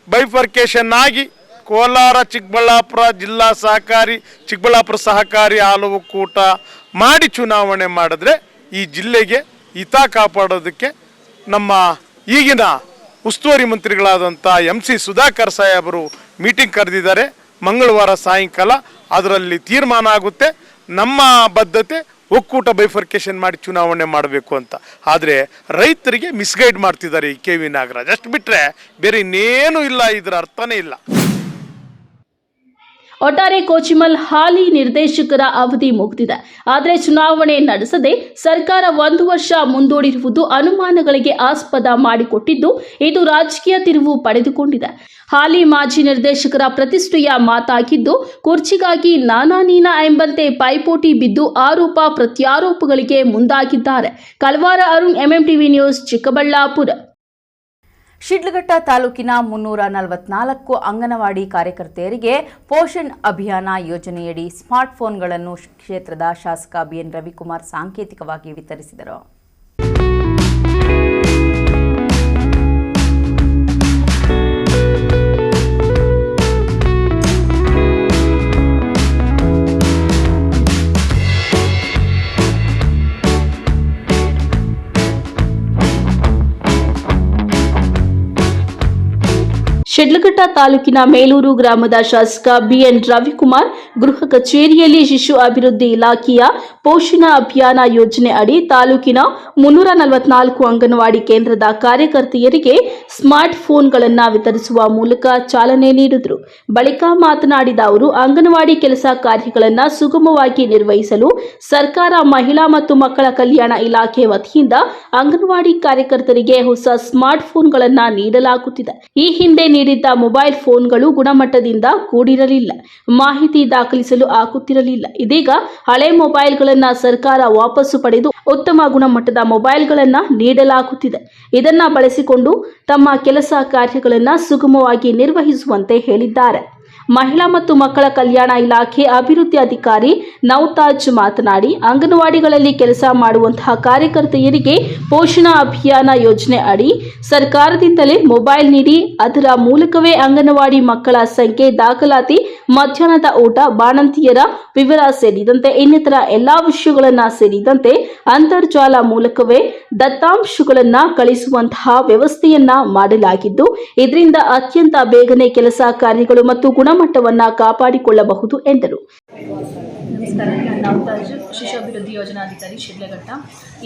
ಬೈಫರ್ಕೇಷನ್ ಆಗಿ ಕೋಲಾರ ಚಿಕ್ಕಬಳ್ಳಾಪುರ ಜಿಲ್ಲಾ ಸಹಕಾರಿ ಚಿಕ್ಕಬಳ್ಳಾಪುರ ಸಹಕಾರಿ ಹಾಲು ಒಕ್ಕೂಟ ಮಾಡಿ ಚುನಾವಣೆ ಮಾಡಿದ್ರೆ ಈ ಜಿಲ್ಲೆಗೆ ಹಿತ ಕಾಪಾಡೋದಕ್ಕೆ ನಮ್ಮ ಈಗಿನ ಉಸ್ತುವಾರಿ ಮಂತ್ರಿಗಳಾದಂಥ MC ಸುಧಾಕರ್ ಸಾಹೇಬರು ಮೀಟಿಂಗ್ ಕರೆದಿದ್ದಾರೆ. ಮಂಗಳವಾರ ಸಾಯಂಕಾಲ ಅದರಲ್ಲಿ ತೀರ್ಮಾನ ಆಗುತ್ತೆ. ನಮ್ಮ ಬದ್ಧತೆ ಒಕ್ಕೂಟ ಬೈಫರ್ಕೇಷನ್ ಮಾಡಿ ಚುನಾವಣೆ ಮಾಡಬೇಕು ಅಂತ. ಆದರೆ ರೈತರಿಗೆ ಮಿಸ್ಗೈಡ್ ಮಾಡ್ತಿದ್ದಾರೆ ಈ ಕೆ ವಿ ನಾಗರಾಜ್. ಅಷ್ಟು ಬಿಟ್ಟರೆ ಬೇರೆ ಇನ್ನೇನು ಇಲ್ಲ, ಇದರ ಅರ್ಥನೇ ಇಲ್ಲ. ಒಟ್ಟಾರೆ ಕೋಚಿಮಲ್ ಹಾಲಿ ನಿರ್ದೇಶಕರ ಅವಧಿ ಮುಗಿದಿದೆ. ಆದರೆ ಚುನಾವಣೆ ನಡೆಸದೆ ಸರ್ಕಾರ 1 ವರ್ಷ ಮುಂದೂಡಿರುವುದು ಅನುಮಾನಗಳಿಗೆ ಆಸ್ಪದ ಮಾಡಿಕೊಟ್ಟಿದ್ದು, ಇದು ರಾಜಕೀಯ ತಿರುವು ಪಡೆದುಕೊಂಡಿದೆ. ಹಾಲಿ ಮಾಜಿ ನಿರ್ದೇಶಕರ ಪ್ರತಿಷ್ಠೆಯ ಮಾತಾಗಿದ್ದು, ಕುರ್ಚಿಗಾಗಿ ನಾನಾ ನೀನಾ ಎಂಬಂತೆ ಪೈಪೋಟಿ ಬಿದ್ದು ಆರೋಪ ಪ್ರತ್ಯಾರೋಪಗಳಿಗೆ ಮುಂದಾಗಿದ್ದಾರೆ. ಕಲ್ವಾರ ಅರುಣ್, MMTV ನ್ಯೂಸ್, ಚಿಕ್ಕಬಳ್ಳಾಪುರ. ಶಿಡ್ಲಘಟ್ಟ ತಾಲೂಕಿನ 344 ಅಂಗನವಾಡಿ ಕಾರ್ಯಕರ್ತೆಯರಿಗೆ ಪೋಷಣ್ ಅಭಿಯಾನ ಯೋಜನೆಯಡಿ ಸ್ಮಾರ್ಟ್ಫೋನ್ಗಳನ್ನು ಕ್ಷೇತ್ರದ ಶಾಸಕ BN ರವಿಕುಮಾರ್ ಸಾಂಕೇತಿಕವಾಗಿ ವಿತರಿಸಿದರು. ಶಿಡ್ಲಘಟ್ಟ ತಾಲೂಕಿನ ಮೇಲೂರು ಗ್ರಾಮದ ಶಾಸಕ BN ರವಿಕುಮಾರ್ ಗೃಹ ಕಚೇರಿಯಲ್ಲಿ ಶಿಶು ಅಭಿವೃದ್ಧಿ ಇಲಾಖೆಯ ಪೋಷಣ ಅಭಿಯಾನ ಯೋಜನೆ ಅಡಿ ತಾಲೂಕಿನ 344 ಅಂಗನವಾಡಿ ಕೇಂದ್ರದ ಕಾರ್ಯಕರ್ತೆಯರಿಗೆ ಸ್ಮಾರ್ಟ್ ಫೋನ್ಗಳನ್ನು ವಿತರಿಸುವ ಮೂಲಕ ಚಾಲನೆ ನೀಡಿದರು. ಬಳಿಕ ಮಾತನಾಡಿದ ಅವರು, ಅಂಗನವಾಡಿ ಕೆಲಸ ಕಾರ್ಯಗಳನ್ನು ಸುಗಮವಾಗಿ ನಿರ್ವಹಿಸಲು ಸರ್ಕಾರ ಮಹಿಳಾ ಮತ್ತು ಮಕ್ಕಳ ಕಲ್ಯಾಣ ಇಲಾಖೆ ವತಿಯಿಂದ ಅಂಗನವಾಡಿ ಕಾರ್ಯಕರ್ತರಿಗೆ ಹೊಸ ಸ್ಮಾರ್ಟ್ ಫೋನ್ಗಳನ್ನು ನೀಡಲಾಗುತ್ತಿದೆ. ಈ ಹಿಂದೆ ನೀಡಿದ್ದ ಮೊಬೈಲ್ ಫೋನ್ಗಳು ಗುಣಮಟ್ಟದಿಂದ ಕೂಡಿರಲಿಲ್ಲ, ಮಾಹಿತಿ ದಾಖಲಿಸಲು ಆಗುತ್ತಿರಲಿಲ್ಲ. ಇದೀಗ ಹಳೆ ಮೊಬೈಲ್ಗಳನ್ನು ಸರ್ಕಾರ ವಾಪಸ್ಸು ಪಡೆದು ಉತ್ತಮ ಗುಣಮಟ್ಟದ ಮೊಬೈಲ್ಗಳನ್ನು ನೀಡಲಾಗುತ್ತಿದೆ. ಇದನ್ನ ಬಳಸಿಕೊಂಡು ತಮ್ಮ ಕೆಲಸ ಕಾರ್ಯಗಳನ್ನು ಸುಗಮವಾಗಿ ನಿರ್ವಹಿಸುವಂತೆ ಹೇಳಿದ್ದಾರೆ. ಮಹಿಳಾ ಮತ್ತು ಮಕ್ಕಳ ಕಲ್ಯಾಣ ಇಲಾಖೆ ಅಭಿವೃದ್ಧಿ ಅಧಿಕಾರಿ ನೌತಾಜ್ ಮಾತನಾಡಿ, ಅಂಗನವಾಡಿಗಳಲ್ಲಿ ಕೆಲಸ ಮಾಡುವಂತಹ ಕಾರ್ಯಕರ್ತೆಯರಿಗೆ ಪೋಷಣ ಅಭಿಯಾನ ಯೋಜನೆ ಅಡಿ ಸರ್ಕಾರದಿಂದಲೇ ಮೊಬೈಲ್ ನೀಡಿ ಅದರ ಮೂಲಕವೇ ಅಂಗನವಾಡಿ ಮಕ್ಕಳ ಸಂಖ್ಯೆ, ದಾಖಲಾತಿ, ಮಧ್ಯಾಹ್ನದ ಊಟ, ಬಾಣಂತಿಯರ ವಿವರ ಸೇರಿದಂತೆ ಇನ್ನಿತರ ಎಲ್ಲಾ ವಿಷಯಗಳನ್ನ ಸೇರಿದಂತೆ ಅಂತರ್ಜಾಲ ಮೂಲಕವೇ ದತ್ತಾಂಶಗಳನ್ನ ಕಳಿಸುವಂತಹ ವ್ಯವಸ್ಥೆಯನ್ನ ಮಾಡಲಾಗಿದ್ದು, ಇದರಿಂದ ಅತ್ಯಂತ ಬೇಗನೆ ಕೆಲಸ ಕಾರ್ಯಗಳು ಮತ್ತು ಗುಣಮಟ್ಟವನ್ನು ಕಾಪಾಡಿಕೊಳ್ಳಬಹುದು ಎಂದರು. ನಮಸ್ಕಾರ, ನಾನು ನವತಾಜ್, ಶಿಶು ಅಭಿವೃದ್ಧಿ ಯೋಜನಾಧಿಕಾರಿ ಶಿಡ್ಲಘಟ್ಟ.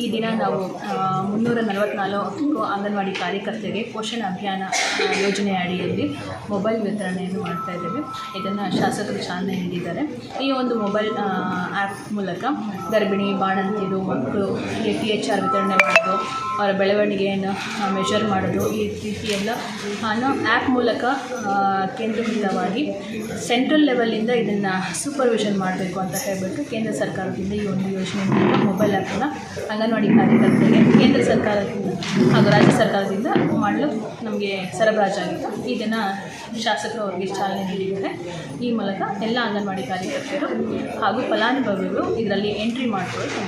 ಈ ದಿನ ನಾವು 344 ಅಂಗನವಾಡಿ ಕಾರ್ಯಕರ್ತರಿಗೆ ಪೋಷಣ ಅಭಿಯಾನ ಯೋಜನೆ ಅಡಿಯಲ್ಲಿ ಮೊಬೈಲ್ ವಿತರಣೆಯನ್ನು ಮಾಡ್ತಾ ಇದ್ದೇವೆ. ಇದನ್ನು ಶಾಸಕರು ಚಾಲನೆ ನೀಡಿದ್ದಾರೆ. ಈ ಒಂದು ಮೊಬೈಲ್ ಆ್ಯಪ್ ಮೂಲಕ ಗರ್ಭಿಣಿ, ಬಾಣಂತಿಯರು, ಮಕ್ಕಳು THR ವಿತರಣೆ ಮಾಡೋದು, ಅವರ ಬೆಳವಣಿಗೆಯನ್ನು ಮೆಷರ್ ಮಾಡೋದು, ಈ ರೀತಿಯೆಲ್ಲ ಆ್ಯಪ್ ಮೂಲಕ ಕೇಂದ್ರೀಕೃತವಾಗಿ ಸೆಂಟ್ರಲ್ ಲೆವೆಲಿಂದ ಇದನ್ನು ಸೂಪರ್ವಿಷನ್ ಮಾಡಬೇಕು ಅಂತ ಹೇಳಿಬಿಟ್ಟು ಕೇಂದ್ರ ಸರ್ಕಾರದಿಂದ ಈ ಒಂದು ಯೋಜನೆ ಮೂಲಕ ಮೊಬೈಲ್ ಆ್ಯಪನ್ನು ಅಂಗನವಾಡಿ ಕಾರ್ಯಕರ್ತರಿಗೆ ಕೇಂದ್ರ ಸರ್ಕಾರದಿಂದ ಹಾಗೂ ರಾಜ್ಯ ಸರ್ಕಾರದಿಂದ ಮಾಡಲು ನಮಗೆ ಸರಬರಾಜಾಗಿತ್ತು. ಇದನ್ನು ಶಾಸಕರು ಅವರಿಗೆ ಚಾಲನೆ ನೀಡಿದ್ದಾರೆ. ಈ ಮೂಲಕ ಎಲ್ಲ ಅಂಗನವಾಡಿ ಕಾರ್ಯಕರ್ತರು ಹಾಗೂ ಫಲಾನುಭವಿಗಳು ಇದರಲ್ಲಿ ಎಂಟ್ರಿ ಮಾಡಿಕೊಳ್ಳುತ್ತಾರೆ.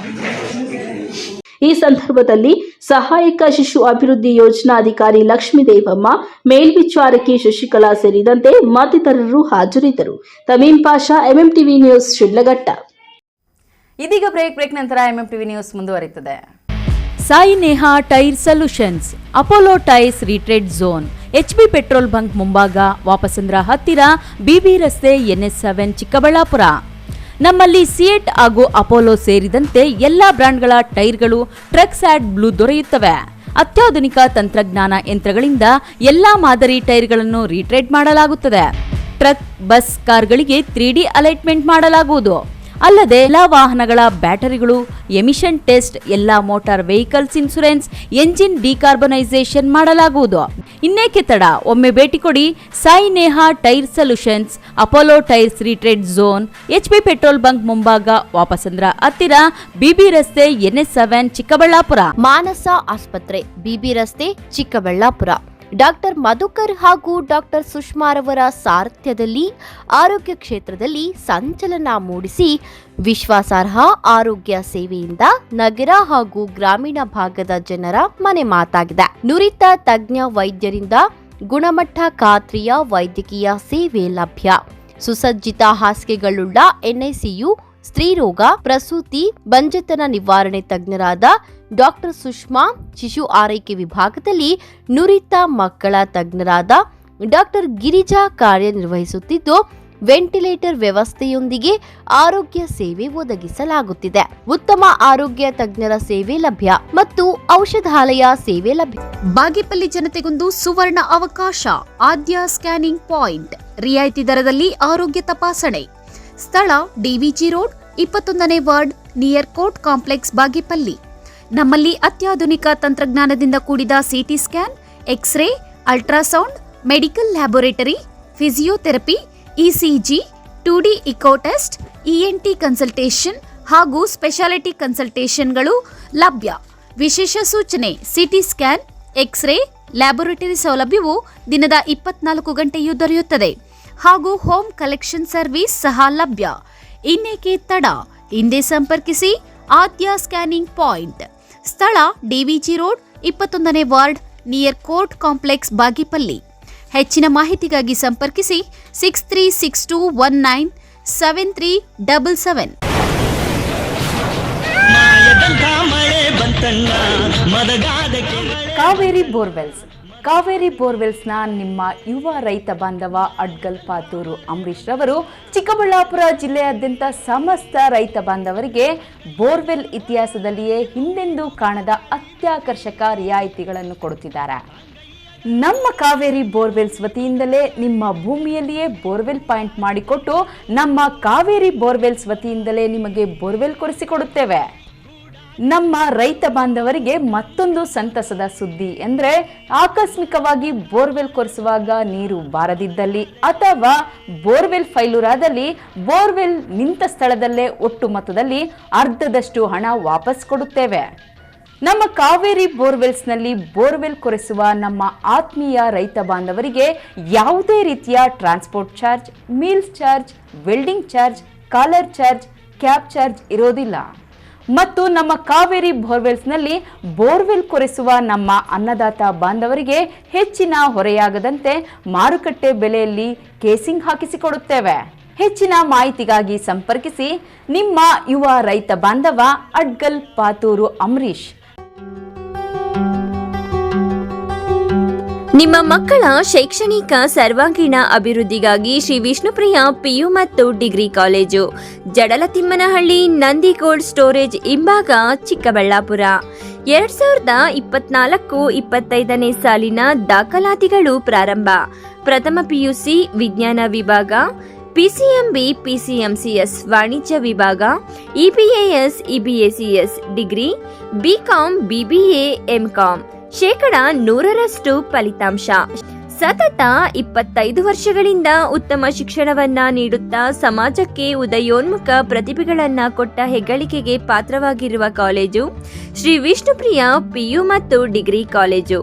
ಈ ಸಂದರ್ಭದಲ್ಲಿ ಸಹಾಯಕ ಶಿಶು ಅಭಿವೃದ್ಧಿ ಯೋಜನಾಧಿಕಾರಿ ಲಕ್ಷ್ಮೀದೇವಮ್ಮ, ಮೇಲ್ವಿಚಾರಕಿ ಶಶಿಕಲಾ ಸೇರಿದಂತೆ ಮತ್ತಿತರರು ಹಾಜರಿದ್ದರು. ತಮೀಂ ಪಾಷಾ, MMTV ನ್ಯೂಸ್, ಶಿಡ್ಲಘಟ್ಟ. ಇದೀಗ ಬ್ರೇಕ್ ನಂತರ MMTV ನ್ಯೂಸ್ ಮುಂದುವರಿಯುತ್ತದೆ. Sai Neha tyre solutions, Apollo tyres retread zone, HB petrol bunk ಮುಂಭಾಗ, ವಾಪಸಂದ್ರ ಹತ್ತಿರ, BB ರಸ್ತೆ, NS7 ಚಿಕ್ಕಬಳ್ಳಾಪುರ. ನಮ್ಮಲ್ಲಿ ಸಿಯೆಟ್ ಹಾಗೂ ಅಪೋಲೋ ಸೇರಿದಂತೆ ಎಲ್ಲ ಬ್ರ್ಯಾಂಡ್ಗಳ ಟೈರ್ಗಳು ಟ್ರಕ್ಸ್ ಆ್ಯಡ್ ಬ್ಲೂ ದೊರೆಯುತ್ತವೆ. ಅತ್ಯಾಧುನಿಕ ತಂತ್ರಜ್ಞಾನ ಯಂತ್ರಗಳಿಂದ ಎಲ್ಲಾ ಮಾದರಿ ಟೈರ್ಗಳನ್ನು ರೀಟ್ರೇಡ್ ಮಾಡಲಾಗುತ್ತದೆ. ಟ್ರಕ್, ಬಸ್, ಕಾರ್ಗಳಿಗೆ 3D ಅಲೈಟ್ಮೆಂಟ್ ಮಾಡಲಾಗುವುದು. ಅಲ್ಲದೆ ಎಲ್ಲಾ ವಾಹನಗಳ ಬ್ಯಾಟರಿಗಳು ಎಮಿಷನ್ ಟೆಸ್ಟ್, ಎಲ್ಲಾ motor vehicles insurance, engine decarbonisation ಮಾಡಲಾಗುವುದು. ಇನ್ನೇಕೆ ತಡ, ಒಮ್ಮೆ ಭೇಟಿ ಕೊಡಿ. Sai Neha tyre solutions, Apollo tyres retread zone, HB petrol bunk ಮುಂಭಾಗ, ವಾಪಸಂದ್ರ ಹತ್ತಿರ, BB ರಸ್ತೆ, NS7 ಚಿಕ್ಕಬಳ್ಳಾಪುರ. ಮಾನಸ ಆಸ್ಪತ್ರೆ, BB ರಸ್ತೆ, ಚಿಕ್ಕಬಳ್ಳಾಪುರ. ಡಾಕ್ಟರ್ ಮಧುಕರ್ ಹಾಗೂ ಡಾಕ್ಟರ್ ಸುಷ್ಮಾರವರ ಸಾರಥ್ಯದಲ್ಲಿ ಆರೋಗ್ಯ ಕ್ಷೇತ್ರದಲ್ಲಿ ಸಂಚಲನ ಮೂಡಿಸಿ ವಿಶ್ವಾಸಾರ್ಹ ಆರೋಗ್ಯ ಸೇವೆಯಿಂದ ನಗರ ಹಾಗೂ ಗ್ರಾಮೀಣ ಭಾಗದ ಜನರ ಮನೆ ಮಾತಾಗಿದೆ. ನುರಿತ ತಜ್ಞ ವೈದ್ಯರಿಂದ ಗುಣಮಟ್ಟ ಖಾತ್ರಿಯ ವೈದ್ಯಕೀಯ ಸೇವೆ ಲಭ್ಯ. ಸುಸಜ್ಜಿತ ಹಾಸಿಗೆಗಳುಳ್ಳ NICU, ಸ್ತ್ರೀರೋಗ, ಪ್ರಸೂತಿ, ಬಂಜೆತನ ನಿವಾರಣೆ ತಜ್ಞರಾದ ಡಾಕ್ಟರ್ ಸುಷ್ಮಾ, ಶಿಶು ಆರೈಕೆ ವಿಭಾಗದಲ್ಲಿ ನುರಿತ ಮಕ್ಕಳ ತಜ್ಞರಾದ ಡಾಕ್ಟರ್ ಗಿರಿಜಾ ಕಾರ್ಯನಿರ್ವಹಿಸುತ್ತಿದ್ದು, ವೆಂಟಿಲೇಟರ್ ವ್ಯವಸ್ಥೆಯೊಂದಿಗೆ ಆರೋಗ್ಯ ಸೇವೆ ಒದಗಿಸಲಾಗುತ್ತಿದೆ. ಉತ್ತಮ ಆರೋಗ್ಯ ತಜ್ಞರ ಸೇವೆ ಲಭ್ಯ ಮತ್ತು ಔಷಧಾಲಯ ಸೇವೆ ಲಭ್ಯ. ಬಾಗೇಪಲ್ಲಿ ಜನತೆಗೊಂದು ಸುವರ್ಣ ಅವಕಾಶ. ಆದ್ಯ ಸ್ಕ್ಯಾನಿಂಗ್ ಪಾಯಿಂಟ್, ರಿಯಾಯಿತಿ ದರದಲ್ಲಿ ಆರೋಗ್ಯ ತಪಾಸಣೆ. ಸ್ಥಳ DVG ರೋಡ್, 21ನೇ ward, near court complex, Bagepalli. ನಮ್ಮಲ್ಲಿ ಅತ್ಯಾಧುನಿಕ ತಂತ್ರಜ್ಞಾನದಿಂದ ಕೂಡಿದ CT scan, x ray, ultrasound, medical laboratory, physiotherapy, ECG, 2D echo test, ENT consultation ಹಾಗೂ ಸ್ಪೆಷಾಲಿಟಿ ಕನ್ಸಲ್ಟೇಷನ್ಗಳು ಲಭ್ಯ. ವಿಶೇಷ ಸೂಚನೆ: CT ಸ್ಕ್ಯಾನ್, ಎಕ್ಸ್ರೇ, ಲ್ಯಾಬೊರೇಟರಿ ಸೌಲಭ್ಯವು ದಿನದ 24 ಗಂಟೆಯೂ ದೊರೆಯುತ್ತದೆ ಹಾಗೂ ಹೋಮ್ ಕಲೆಕ್ಷನ್ ಸರ್ವಿಸ್ ಸಹ ಲಭ್ಯ. ಇನ್ನೇಕೆ ತಡ, ಹಿಂದೆ ಸಂಪರ್ಕಿಸಿ. ಆದ್ಯ ಸ್ಕ್ಯಾನಿಂಗ್ ಪಾಯಿಂಟ್, ಸ್ಥಳ DVG ರೋಡ್, 21ನೇ ward, near court complex, Bagepalli. ಹೆಚ್ಚಿನ ಮಾಹಿತಿಗಾಗಿ ಸಂಪರ್ಕಿಸಿ 6362197377. ಕಾವೇರಿ ಬೋರ್ವೆಲ್ಸ್. ಕಾವೇರಿ ಬೋರ್ವೆಲ್ಸ್ನ ನಿಮ್ಮ ಯುವ ರೈತ ಬಾಂಧವ ಅಡ್ಗಲ್ ಪಾತೂರು ಅಂಬರೀಶ್ ರವರು ಚಿಕ್ಕಬಳ್ಳಾಪುರ ಜಿಲ್ಲೆಯಾದ್ಯಂತ ಸಮಸ್ತ ರೈತ ಬಾಂಧವರಿಗೆ ಬೋರ್ವೆಲ್ ಇತಿಹಾಸದಲ್ಲಿಯೇ ಹಿಂದೆಂದೂ ಕಾಣದ ಅತ್ಯಾಕರ್ಷಕ ರಿಯಾಯಿತಿಗಳನ್ನು ಕೊಡುತ್ತಿದ್ದಾರೆ. ನಮ್ಮ ಕಾವೇರಿ ಬೋರ್ವೆಲ್ಸ್ ವತಿಯಿಂದಲೇ ನಿಮ್ಮ ಭೂಮಿಯಲ್ಲಿಯೇ ಬೋರ್ವೆಲ್ ಪಾಯಿಂಟ್ ಮಾಡಿಕೊಟ್ಟು ನಮ್ಮ ಕಾವೇರಿ ಬೋರ್ವೆಲ್ಸ್ ವತಿಯಿಂದಲೇ ನಿಮಗೆ ಬೋರ್ವೆಲ್ ಕೊಡಿಸಿಕೊಡುತ್ತೇವೆ. ನಮ್ಮ ರೈತ ಬಾಂಧವರಿಗೆ ಮತ್ತೊಂದು ಸಂತಸದ ಸುದ್ದಿ ಎಂದರೆ, ಆಕಸ್ಮಿಕವಾಗಿ ಬೋರ್ವೆಲ್ ಕೊರೆಸುವಾಗ ನೀರು ಬಾರದಿದ್ದಲ್ಲಿ ಅಥವಾ ಬೋರ್ವೆಲ್ ಫೈಲೂರಾದಲ್ಲಿ ಬೋರ್ವೆಲ್ ನಿಂತ ಸ್ಥಳದಲ್ಲೇ ಒಟ್ಟು ಮೊತ್ತದಲ್ಲಿ ಅರ್ಧದಷ್ಟು ಹಣ ವಾಪಸ್ ಕೊಡುತ್ತೇವೆ. ನಮ್ಮ ಕಾವೇರಿ ಬೋರ್ವೆಲ್ಸ್ನಲ್ಲಿ ಬೋರ್ವೆಲ್ ಕೊರೆಸುವ ನಮ್ಮ ಆತ್ಮೀಯ ರೈತ ಬಾಂಧವರಿಗೆ ಯಾವುದೇ ರೀತಿಯ transport charge, meals charge, welding charge, collar charge, cab charge ಇರೋದಿಲ್ಲ. ಮತ್ತು ನಮ್ಮ ಕಾವೇರಿ ಬೋರ್ವೆಲ್ಸ್ನಲ್ಲಿ ಬೋರ್ವೆಲ್ ಕೊರೆಸುವ ನಮ್ಮ ಅನ್ನದಾತ ಬಾಂಧವರಿಗೆ ಹೆಚ್ಚಿನ ಹೊರೆಯಾಗದಂತೆ ಮಾರುಕಟ್ಟೆ ಬೆಲೆಯಲ್ಲಿ ಕೇಸಿಂಗ್ ಹಾಕಿಸಿಕೊಡುತ್ತೇವೆ. ಹೆಚ್ಚಿನ ಮಾಹಿತಿಗಾಗಿ ಸಂಪರ್ಕಿಸಿ ನಿಮ್ಮ ಯುವ ರೈತ ಬಾಂಧವ ಅಡ್ಗಲ್ ಪಾತೂರು ಅಂಬರೀಶ್. ನಿಮ್ಮ ಮಕ್ಕಳ ಶೈಕ್ಷಣಿಕ ಸರ್ವಾಂಗೀಣ ಅಭಿವೃದ್ಧಿಗಾಗಿ ಶ್ರೀ ವಿಷ್ಣುಪ್ರಿಯ ಪಿಯು ಮತ್ತು degree college, Jadalathimmanahalli, Nandi cold storage ಹಿಂಭಾಗ, ಚಿಕ್ಕಬಳ್ಳಾಪುರ. 2024-25ನೇ ಸಾಲಿನ ದಾಖಲಾತಿಗಳು ಪ್ರಾರಂಭ. ಪ್ರಥಮ ಪಿಯುಸಿ ವಿಜ್ಞಾನ ವಿಭಾಗ, ಪಿಸಿಎಂಬಿ ಪಿಸಿಎಂಸಿಎಸ್ ವಾಣಿಜ್ಯ ವಿಭಾಗ, EBAS EBACS degree, BCom BBA MCom. 100% ಫಲಿತಾಂಶ. ಸತತ 25 ವರ್ಷಗಳಿಂದ ಉತ್ತಮ ಶಿಕ್ಷಣವನ್ನ ನೀಡುತ್ತಾ ಸಮಾಜಕ್ಕೆ ಉದಯೋನ್ಮುಖ ಪ್ರತಿಭೆಗಳನ್ನ ಕೊಟ್ಟ ಹೆಗ್ಗಳಿಕೆಗೆ ಪಾತ್ರವಾಗಿರುವ ಕಾಲೇಜು ಶ್ರೀ ವಿಷ್ಣುಪ್ರಿಯ ಪಿಯು ಮತ್ತು degree college.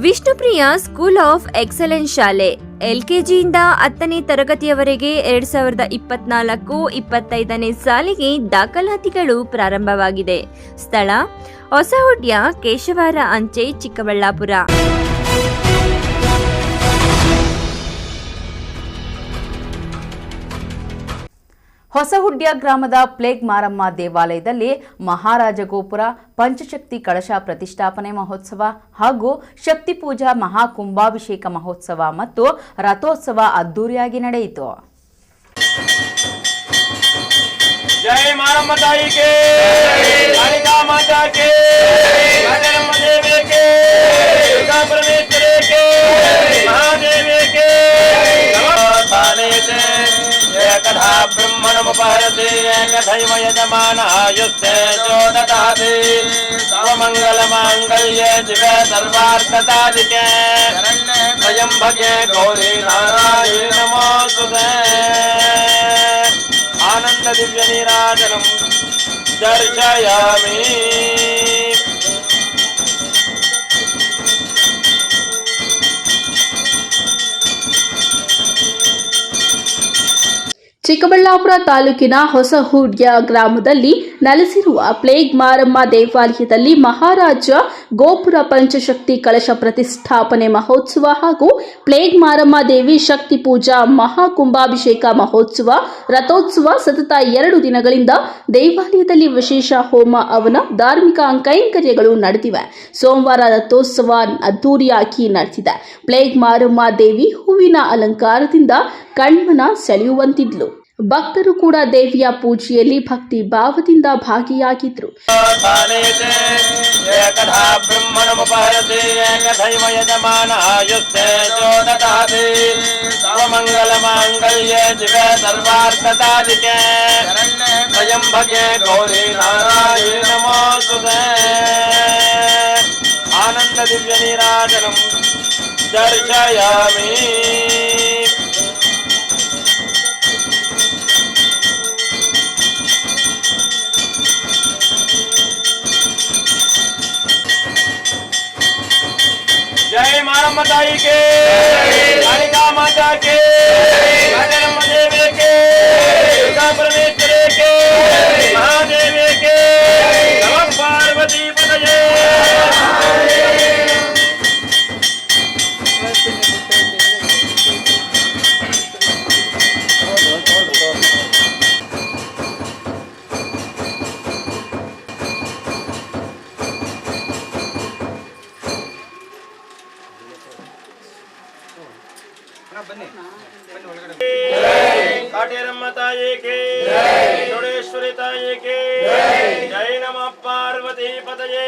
Vishnupriya school of excellence ಶಾಲೆ LKGಯಿಂದ 10ನೇ ತರಗತಿಯವರೆಗೆ 2024-25ನೇ ಸಾಲಿಗೆ ದಾಖಲಾತಿಗಳು ಪ್ರಾರಂಭವಾಗಿದೆ. ಸ್ಥಳ ಹೊಸಹುಡ್ಯ, ಕೇಶವಾರ ಅಂಚೆ, ಚಿಕ್ಕಬಳ್ಳಾಪುರ. ಹೊಸಹುಡ್ಯ ಗ್ರಾಮದ ಪ್ಲೇಗ್ ಮಾರಮ್ಮ ದೇವಾಲಯದಲ್ಲಿ ಮಹಾರಾಜ ಗೋಪುರ, ಪಂಚಶಕ್ತಿ ಕಳಶ ಪ್ರತಿಷ್ಠಾಪನೆ ಮಹೋತ್ಸವ ಹಾಗೂ ಶಕ್ತಿ ಪೂಜಾ ಮಹಾಕುಂಭಾಭಿಷೇಕ ಮಹೋತ್ಸವ ಮತ್ತು ರಥೋತ್ಸವ ಅದ್ದೂರಿಯಾಗಿ ನಡೆಯಿತು. जय मारम्म ताई के, कालिका माता के, कालिकाम्म देवी के, दुर्गा परमेश्वरी के, महादेवी के। एकधा ब्रह्मणमुपहरति एकथैव यजमानः युक्ते चोदधाति। सर्वमङ्गलमाङ्गल्ये शिवे सर्वार्थसाधिके त्र्यम्बके गौरी नारायणी नमोस्तुते। आनंद दिव्य नीराजनम दर्शयामि। ಚಿಕ್ಕಬಳ್ಳಾಪುರ ತಾಲೂಕಿನ ಹೊಸಹುಡ್ಯ ಗ್ರಾಮದಲ್ಲಿ ನೆಲೆಸಿರುವ ಪ್ಲೇಗ್ ಮಾರಮ್ಮ ದೇವಾಲಯದಲ್ಲಿ ಮಹಾರಾಜ ಗೋಪುರ, ಪಂಚಶಕ್ತಿ ಕಳಶ ಪ್ರತಿಷ್ಠಾಪನೆ ಮಹೋತ್ಸವ ಹಾಗೂ ಪ್ಲೇಗ್ ಮಾರಮ್ಮ ದೇವಿ ಶಕ್ತಿ ಪೂಜಾ ಮಹಾಕುಂಭಾಭಿಷೇಕ ಮಹೋತ್ಸವ, ರಥೋತ್ಸವ ಸತತ 2 ದಿನಗಳಿಂದ ದೇವಾಲಯದಲ್ಲಿ ವಿಶೇಷ ಹೋಮ, ಹವನ, ಧಾರ್ಮಿಕ ಕೈಂಕರ್ಯಗಳು ನಡೆದಿವೆ. ಸೋಮವಾರ ರಥೋತ್ಸವ ಅದ್ದೂರಿಯಾಗಿ ನಡೆದಿದೆ. ಪ್ಲೇಗ್ ಮಾರಮ್ಮ ದೇವಿ ಹೂವಿನ ಅಲಂಕಾರದಿಂದ ಕಣ್ಮನ ಸೆಳೆಯುವಂತಿದ್ಲು. ಭಕ್ತರು ಕೂಡ ದೇವಿಯ ಪೂಜೆಯಲ್ಲಿ ಭಕ್ತಿ ಭಾವದಿಂದ ಭಾಗಿಯಾಗಿದ್ರು. ಆನಂದ ದಿವ್ಯ ನೀರಾಜನಂ ದರ್ಶಯಾಮಿ. जय मारम्म ताई के, कालिका माता के, कालिकाम्म देवी के, दुर्गा परमेश्वरी के, महादेवी के। नमः पार्वती पतये। काटेरम्म ताई के, चोडेश्वरी ताई के, जय नमः पार्वती पतये।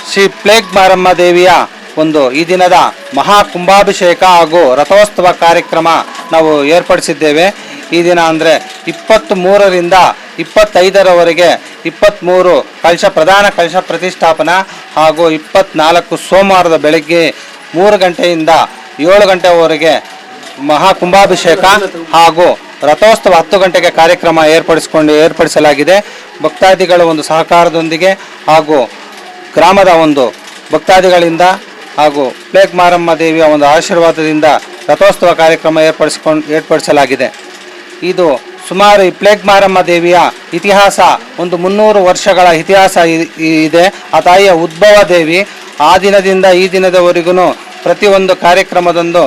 ಶ್ರೀ ಪ್ಲೇಗ್ ಮಾರಮ್ಮ ದೇವಿಯ ಈ ದಿನದ ಮಹಾ ಕುಂಭಾಭಿಷೇಕ ಹಾಗೂ ರಥೋತ್ಸವ ಕಾರ್ಯಕ್ರಮ ನಾವು ಏರ್ಪಡಿಸಿದ್ದೇವೆ. ಈ ದಿನ ಅಂದರೆ 23ರಿಂದ 25ರವರೆಗೆ 23 ಪ್ರಧಾನ ಕಲಶ ಪ್ರತಿಷ್ಠಾಪನಾ ಹಾಗೂ 24 ಸೋಮವಾರದ ಬೆಳಗ್ಗೆ 3 ಗಂಟೆಯಿಂದ 7 ಗಂಟೆವರೆಗೆ ಮಹಾಕುಂಭಾಭಿಷೇಕ ಹಾಗೂ ರಥೋತ್ಸವ 10 ಗಂಟೆಗೆ ಕಾರ್ಯಕ್ರಮ ಏರ್ಪಡಿಸಲಾಗಿದೆ. ಭಕ್ತಾದಿಗಳ ಸಹಕಾರದೊಂದಿಗೆ ಹಾಗೂ ಗ್ರಾಮದ ಭಕ್ತಾದಿಗಳಿಂದ ಹಾಗೂ ಪ್ಲೇಗ್ ಮಾರಮ್ಮ ದೇವಿಯ ಆಶೀರ್ವಾದದಿಂದ ರಥೋತ್ಸವ ಕಾರ್ಯಕ್ರಮ ಏರ್ಪಡಿಸಲಾಗಿದೆ. ಇದು ಸುಮಾರು ಈ ಪ್ಲೇಗ್ ಮಾರಮ್ಮ ದೇವಿಯ ಇತಿಹಾಸ 300 ವರ್ಷಗಳ ಇತಿಹಾಸ ಇದೆ. ಆ ತಾಯಿಯ ಉದ್ಭವ ದೇವಿ ಆ ದಿನದಿಂದ ಈ ದಿನದವರೆಗೂ ಪ್ರತಿಯೊಂದು ಕಾರ್ಯಕ್ರಮದಂದು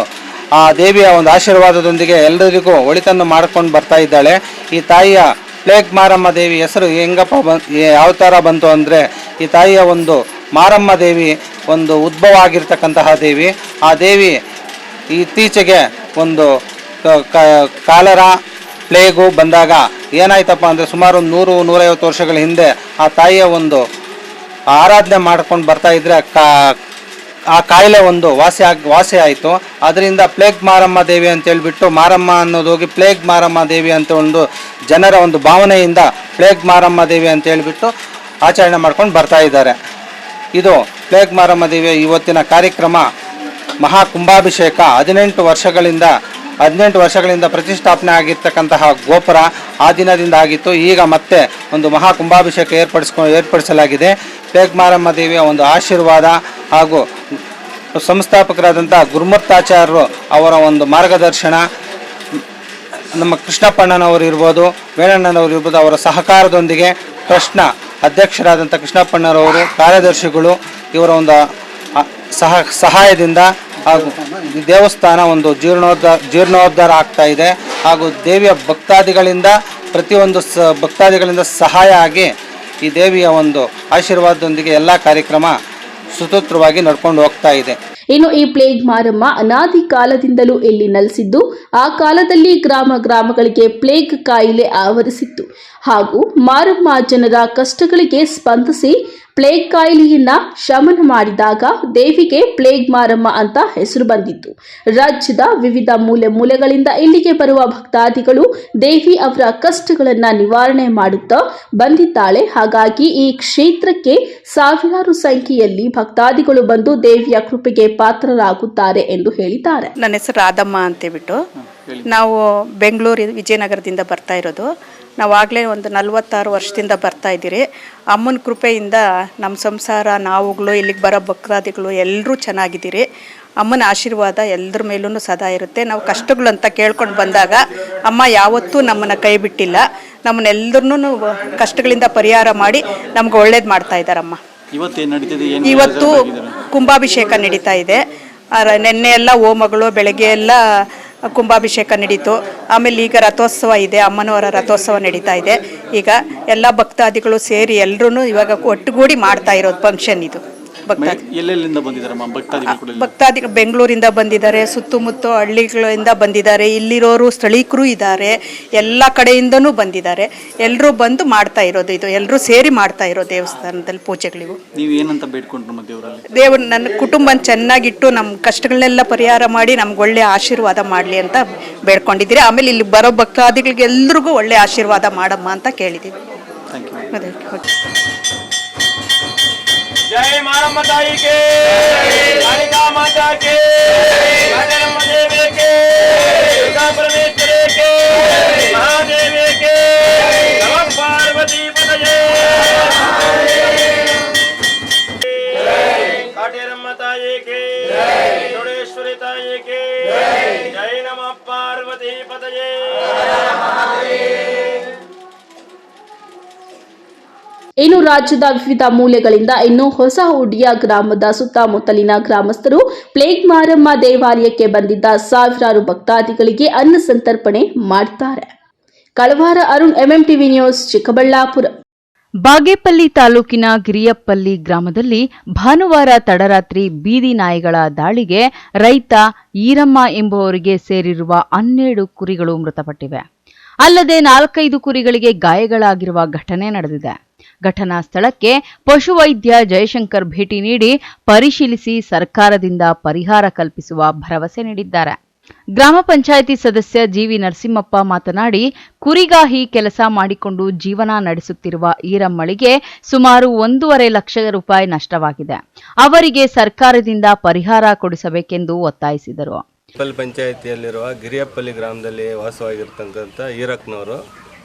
ಆ ದೇವಿಯ ಆಶೀರ್ವಾದದೊಂದಿಗೆ ಎಲ್ಲರಿಗೂ ಒಳಿತನ್ನು ಮಾಡ್ಕೊಂಡು ಬರ್ತಾ ಇದ್ದಾಳೆ. ಈ ತಾಯಿಯ ಪ್ಲೇಗ್ ಮಾರಮ್ಮ ದೇವಿ ಹೆಸರು ಹೆಂಗಪ್ಪ ಯಾವ ಥರ ಬಂತು ಅಂದರೆ ಈ ತಾಯಿಯ ಒಂದು ಮಾರಮ್ಮ ದೇವಿ ಒಂದು ಉದ್ಭವ ಆಗಿರ್ತಕ್ಕಂತಹ ದೇವಿ. ಆ ದೇವಿ ಇತ್ತೀಚೆಗೆ ಒಂದು ಕಾಲರ ಪ್ಲೇಗು ಬಂದಾಗ ಏನಾಯ್ತಪ್ಪ ಅಂದರೆ ಸುಮಾರು 100-150 ವರ್ಷಗಳ ಹಿಂದೆ ಆ ತಾಯಿಯ ಒಂದು ಆರಾಧನೆ ಮಾಡ್ಕೊಂಡು ಬರ್ತಾ ಇದ್ರೆ ಆ ಕಾಯಿಲೆ ಒಂದು ವಾಸಿ ಆಯಿತು. ಅದರಿಂದ ಪ್ಲೇಗ್ ಮಾರಮ್ಮ ದೇವಿ ಅಂತ ಹೇಳ್ಬಿಟ್ಟು ಮಾರಮ್ಮ ಅನ್ನೋದು ಹೋಗಿ ಪ್ಲೇಗ್ ಮಾರಮ್ಮ ದೇವಿ ಅಂತ ಒಂದು ಜನರ ಒಂದು ಭಾವನೆಯಿಂದ ಪ್ಲೇಗ್ ಮಾರಮ್ಮ ದೇವಿ ಅಂತ ಹೇಳ್ಬಿಟ್ಟು ಆಚರಣೆ ಮಾಡ್ಕೊಂಡು ಬರ್ತಾ ಇದ್ದಾರೆ. ಇದು ಪ್ಲೇಗ್ ಮಾರಮ್ಮ ದೇವಿಯ ಇವತ್ತಿನ ಕಾರ್ಯಕ್ರಮ ಮಹಾ ಕುಂಭಾಭಿಷೇಕ 18 ವರ್ಷಗಳಿಂದ ಪ್ರತಿಷ್ಠಾಪನೆ ಆಗಿರ್ತಕ್ಕಂತಹ ಗೋಪುರ ಆ ದಿನದಿಂದ ಆಗಿತ್ತು. ಈಗ ಮತ್ತೆ ಒಂದು ಮಹಾ ಕುಂಭಾಭಿಷೇಕ ಏರ್ಪಡಿಸಲಾಗಿದೆ. ಪ್ಲೇಗ್ ಮಾರಮ್ಮ ದೇವಿಯ ಒಂದು ಆಶೀರ್ವಾದ ಹಾಗೂ ಸಂಸ್ಥಾಪಕರಾದಂಥ ಗುರುಮತ್ತಾಚಾರ್ಯರು ಅವರ ಒಂದು ಮಾರ್ಗದರ್ಶನ, ನಮ್ಮ ಕೃಷ್ಣಪ್ಪಣ್ಣನವರು ಇರ್ಬೋದು, ವೇಣಣ್ಣನವರು ಇರ್ಬೋದು, ಅವರ ಸಹಕಾರದೊಂದಿಗೆ ಟ್ರಸ್ಟ್ನ ಅಧ್ಯಕ್ಷರಾದಂಥ ಕೃಷ್ಣಪ್ಪಣ್ಣರವರು, ಕಾರ್ಯದರ್ಶಿಗಳು ಇವರ ಒಂದು ಸಹಾಯದಿಂದ ಹಾಗೂ ದೇವಸ್ಥಾನ ಒಂದು ಜೀರ್ಣೋದ್ಧಾರ ಆಗ್ತಾ ಇದೆ. ಹಾಗೂ ದೇವಿಯ ಭಕ್ತಾದಿಗಳಿಂದ ಪ್ರತಿಯೊಂದು ಭಕ್ತಾದಿಗಳಿಂದ ಸಹಾಯ ಆಗಿ ಈ ದೇವಿಯ ಒಂದು ಆಶೀರ್ವಾದದೊಂದಿಗೆ ಎಲ್ಲ ಕಾರ್ಯಕ್ರಮ ಸುಸೂತ್ರವಾಗಿ ನಡ್ಕೊಂಡು ಹೋಗ್ತಾ ಇದೆ. ಇನ್ನು ಈ ಪ್ಲೇಗ್ ಮಾರಮ್ಮ ಅನಾದಿ ಕಾಲದಿಂದಲೂ ಇಲ್ಲಿ ನೆಲೆಸಿದ್ದು, ಆ ಕಾಲದಲ್ಲಿ ಗ್ರಾಮಗಳಿಗೆ ಪ್ಲೇಗ್ ಕಾಯಿಲೆ ಆವರಿಸಿತ್ತು. ಹಾಗೂ ಮಾರಮ್ಮ ಜನರ ಕಷ್ಟಗಳಿಗೆ ಸ್ಪಂದಿಸಿ ಪ್ಲೇಗ್ ಕಾಯಿಲೆಯನ್ನ ಶಮನ ಮಾಡಿದಾಗ ದೇವಿಗೆ ಪ್ಲೇಗ್ ಮಾರಮ್ಮ ಅಂತ ಹೆಸರು ಬಂದಿತ್ತು. ರಾಜ್ಯದ ವಿವಿಧ ಮೂಲೆಗಳಿಂದ ಇಲ್ಲಿಗೆ ಬರುವ ಭಕ್ತಾದಿಗಳು ದೇವಿ ಅವರ ಕಷ್ಟಗಳನ್ನ ನಿವಾರಣೆ ಮಾಡುತ್ತಾ ಬಂದಿದ್ದಾಳೆ. ಹಾಗಾಗಿ ಈ ಕ್ಷೇತ್ರಕ್ಕೆ ಸಾವಿರಾರು ಸಂಖ್ಯೆಯಲ್ಲಿ ಭಕ್ತಾದಿಗಳು ಬಂದು ದೇವಿಯ ಕೃಪೆಗೆ ಪಾತ್ರರಾಗುತ್ತಾರೆ ಎಂದು ಹೇಳಿದ್ದಾರೆ. ನನ್ನ ಹೆಸರು ರಾಧಮ್ಮ ಅಂತೇಳ್ಬಿಟ್ಟು ನಾವು ಬೆಂಗಳೂರು ವಿಜಯನಗರದಿಂದ ಬರ್ತಾ ಇರೋದು. ನಾವಾಗಲೇ ಒಂದು 46 ವರ್ಷದಿಂದ ಬರ್ತಾ ಇದ್ದೀರಿ. ಅಮ್ಮನ ಕೃಪೆಯಿಂದ ನಮ್ಮ ಸಂಸಾರ, ನಾವುಗಳು, ಇಲ್ಲಿಗೆ ಬರೋ ಭಕ್ತಾದಿಗಳು ಎಲ್ಲರೂ ಚೆನ್ನಾಗಿದ್ದೀರಿ. ಅಮ್ಮನ ಆಶೀರ್ವಾದ ಎಲ್ಲರ ಮೇಲೂ ಸದಾ ಇರುತ್ತೆ. ನಾವು ಕಷ್ಟಗಳು ಅಂತ ಕೇಳ್ಕೊಂಡು ಬಂದಾಗ ಅಮ್ಮ ಯಾವತ್ತೂ ನಮ್ಮನ್ನು ಕೈ ಬಿಟ್ಟಿಲ್ಲ. ನಮ್ಮನ್ನೆಲ್ಲರನ್ನೂ ಕಷ್ಟಗಳಿಂದ ಪರಿಹಾರ ಮಾಡಿ ನಮ್ಗೆ ಒಳ್ಳೇದು ಮಾಡ್ತಾ ಇದ್ದಾರಮ್ಮ. ಇವತ್ತು ಕುಂಭಾಭಿಷೇಕ ನಡೀತಾ ಇದೆ. ನೆನ್ನೆ ಎಲ್ಲ ಹೋಮಗಳು, ಬೆಳಗ್ಗೆ ಎಲ್ಲ ಕುಂಭಾಭಿಷೇಕ ನಡೀತು. ಆಮೇಲೆ ಈಗ ರಥೋತ್ಸವ ಇದೆ, ಅಮ್ಮನವರ ರಥೋತ್ಸವ ನಡೀತಾ ಇದೆ. ಈಗ ಎಲ್ಲ ಭಕ್ತಾದಿಗಳು ಸೇರಿ ಎಲ್ಲರೂ ಇವಾಗ ಒಟ್ಟುಗೂಡಿ ಮಾಡ್ತಾ ಇರೋದು ಫಂಕ್ಷನ್ ಇದು. ಭಕ್ತಾದಿಗಳು ಬೆಂಗಳೂರಿಂದ ಬಂದಿದ್ದಾರೆ, ಸುತ್ತಮುತ್ತ ಹಳ್ಳಿಗಳಿಂದ ಬಂದಿದ್ದಾರೆ, ಇಲ್ಲಿರೋರು ಸ್ಥಳೀಕರು ಇದ್ದಾರೆ, ಎಲ್ಲ ಕಡೆಯಿಂದನೂ ಬಂದಿದ್ದಾರೆ. ಎಲ್ಲರೂ ಬಂದು ಮಾಡ್ತಾ ಇರೋದು ಇದು, ಎಲ್ಲರೂ ಸೇರಿ ಮಾಡ್ತಾ ಇರೋ ದೇವಸ್ಥಾನದಲ್ಲಿ ಪೂಜೆಗಳಿವು. ದೇವರು ನನ್ನ ಕುಟುಂಬ ಚೆನ್ನಾಗಿಟ್ಟು ನಮ್ಮ ಕಷ್ಟಗಳನ್ನೆಲ್ಲ ಪರಿಹಾರ ಮಾಡಿ ನಮ್ಗೆ ಒಳ್ಳೆ ಆಶೀರ್ವಾದ ಮಾಡಲಿ ಅಂತ ಬೇಡ್ಕೊಂಡಿದ್ದೀರಿ. ಆಮೇಲೆ ಇಲ್ಲಿ ಬರೋ ಭಕ್ತಾದಿಗಳಿಗೆ ಎಲ್ರಿಗೂ ಒಳ್ಳೆ ಆಶೀರ್ವಾದ ಮಾಡಮ್ಮ ಅಂತ ಕೇಳಿದ್ದೀವಿ. जय मारम्मा ताई के, कालिका माता के, कालिका देवी के, दुर्गा परमेश्वरी के, महादेवी के, नमः पार्वती पतये, काटेरम्मा ताई के, चोड़ेश्वरी ताई के, जय नमः पार्वती पतये. ಇನ್ನು ರಾಜ್ಯದ ವಿವಿಧ ಮೂಲೆಗಳಿಂದ ಇನ್ನು ಹೊಸ ಹುಡಿಯ ಗ್ರಾಮದ ಸುತ್ತಮುತ್ತಲಿನ ಗ್ರಾಮಸ್ಥರು ಪ್ಲೇಗ್ ಮಾರಮ್ಮ ದೇವಾಲಯಕ್ಕೆ ಬಂದಿದ್ದ ಸಾವಿರಾರು ಭಕ್ತಾದಿಗಳಿಗೆ ಅನ್ನ ಸಂತರ್ಪಣೆ ಮಾಡಿದ್ದಾರೆ. ಕಳವಾರ ಅರುಣ್, ಎಂಎಂಟಿವಿ ನ್ಯೂಸ್, ಚಿಕ್ಕಬಳ್ಳಾಪುರ. ಬಾಗೇಪಲ್ಲಿ ತಾಲೂಕಿನ ಗಿರಿಯಪ್ಪಲ್ಲಿ ಗ್ರಾಮದಲ್ಲಿ ಭಾನುವಾರ ತಡರಾತ್ರಿ ಬೀದಿ ನಾಯಿಗಳ ದಾಳಿಗೆ ರೈತ ಈರಮ್ಮ ಎಂಬುವರಿಗೆ ಸೇರಿರುವ 12 ಕುರಿಗಳು ಮೃತಪಟ್ಟಿವೆ. ಅಲ್ಲದೆ 4-5 ಕುರಿಗಳಿಗೆ ಗಾಯಗಳಾಗಿರುವ ಘಟನೆ ನಡೆದಿದೆ. ಘಟನಾ ಸ್ಥಳಕ್ಕೆ ಪಶುವೈದ್ಯ ಜಯಶಂಕರ್ ಭೇಟಿ ನೀಡಿ ಪರಿಶೀಲಿಸಿ ಸರ್ಕಾರದಿಂದ ಪರಿಹಾರ ಕಲ್ಪಿಸುವ ಭರವಸೆ ನೀಡಿದ್ದಾರೆ. ಗ್ರಾಮ ಪಂಚಾಯಿತಿ ಸದಸ್ಯ ಜಿವಿ ನರಸಿಂಹಪ್ಪ ಮಾತನಾಡಿ, ಕುರಿಗಾಹಿ ಕೆಲಸ ಮಾಡಿಕೊಂಡು ಜೀವನ ನಡೆಸುತ್ತಿರುವ ಈರಮ್ಮಳಿಗೆ ಸುಮಾರು 1.5 ಲಕ್ಷ ರೂಪಾಯಿ ನಷ್ಟವಾಗಿದೆ. ಅವರಿಗೆ ಸರ್ಕಾರದಿಂದ ಪರಿಹಾರ ಕೊಡಿಸಬೇಕೆಂದು ಒತ್ತಾಯಿಸಿದರು. ಪಂಚಾಯಿತಿಯಲ್ಲಿರುವ ಗಿರಿಯಪ್ಪಲ್ಲಿ ಗ್ರಾಮದಲ್ಲಿ ವಾಸವಾಗಿರ್ತಕ್ಕಂಥ ಈರಕ್ಕನವರು,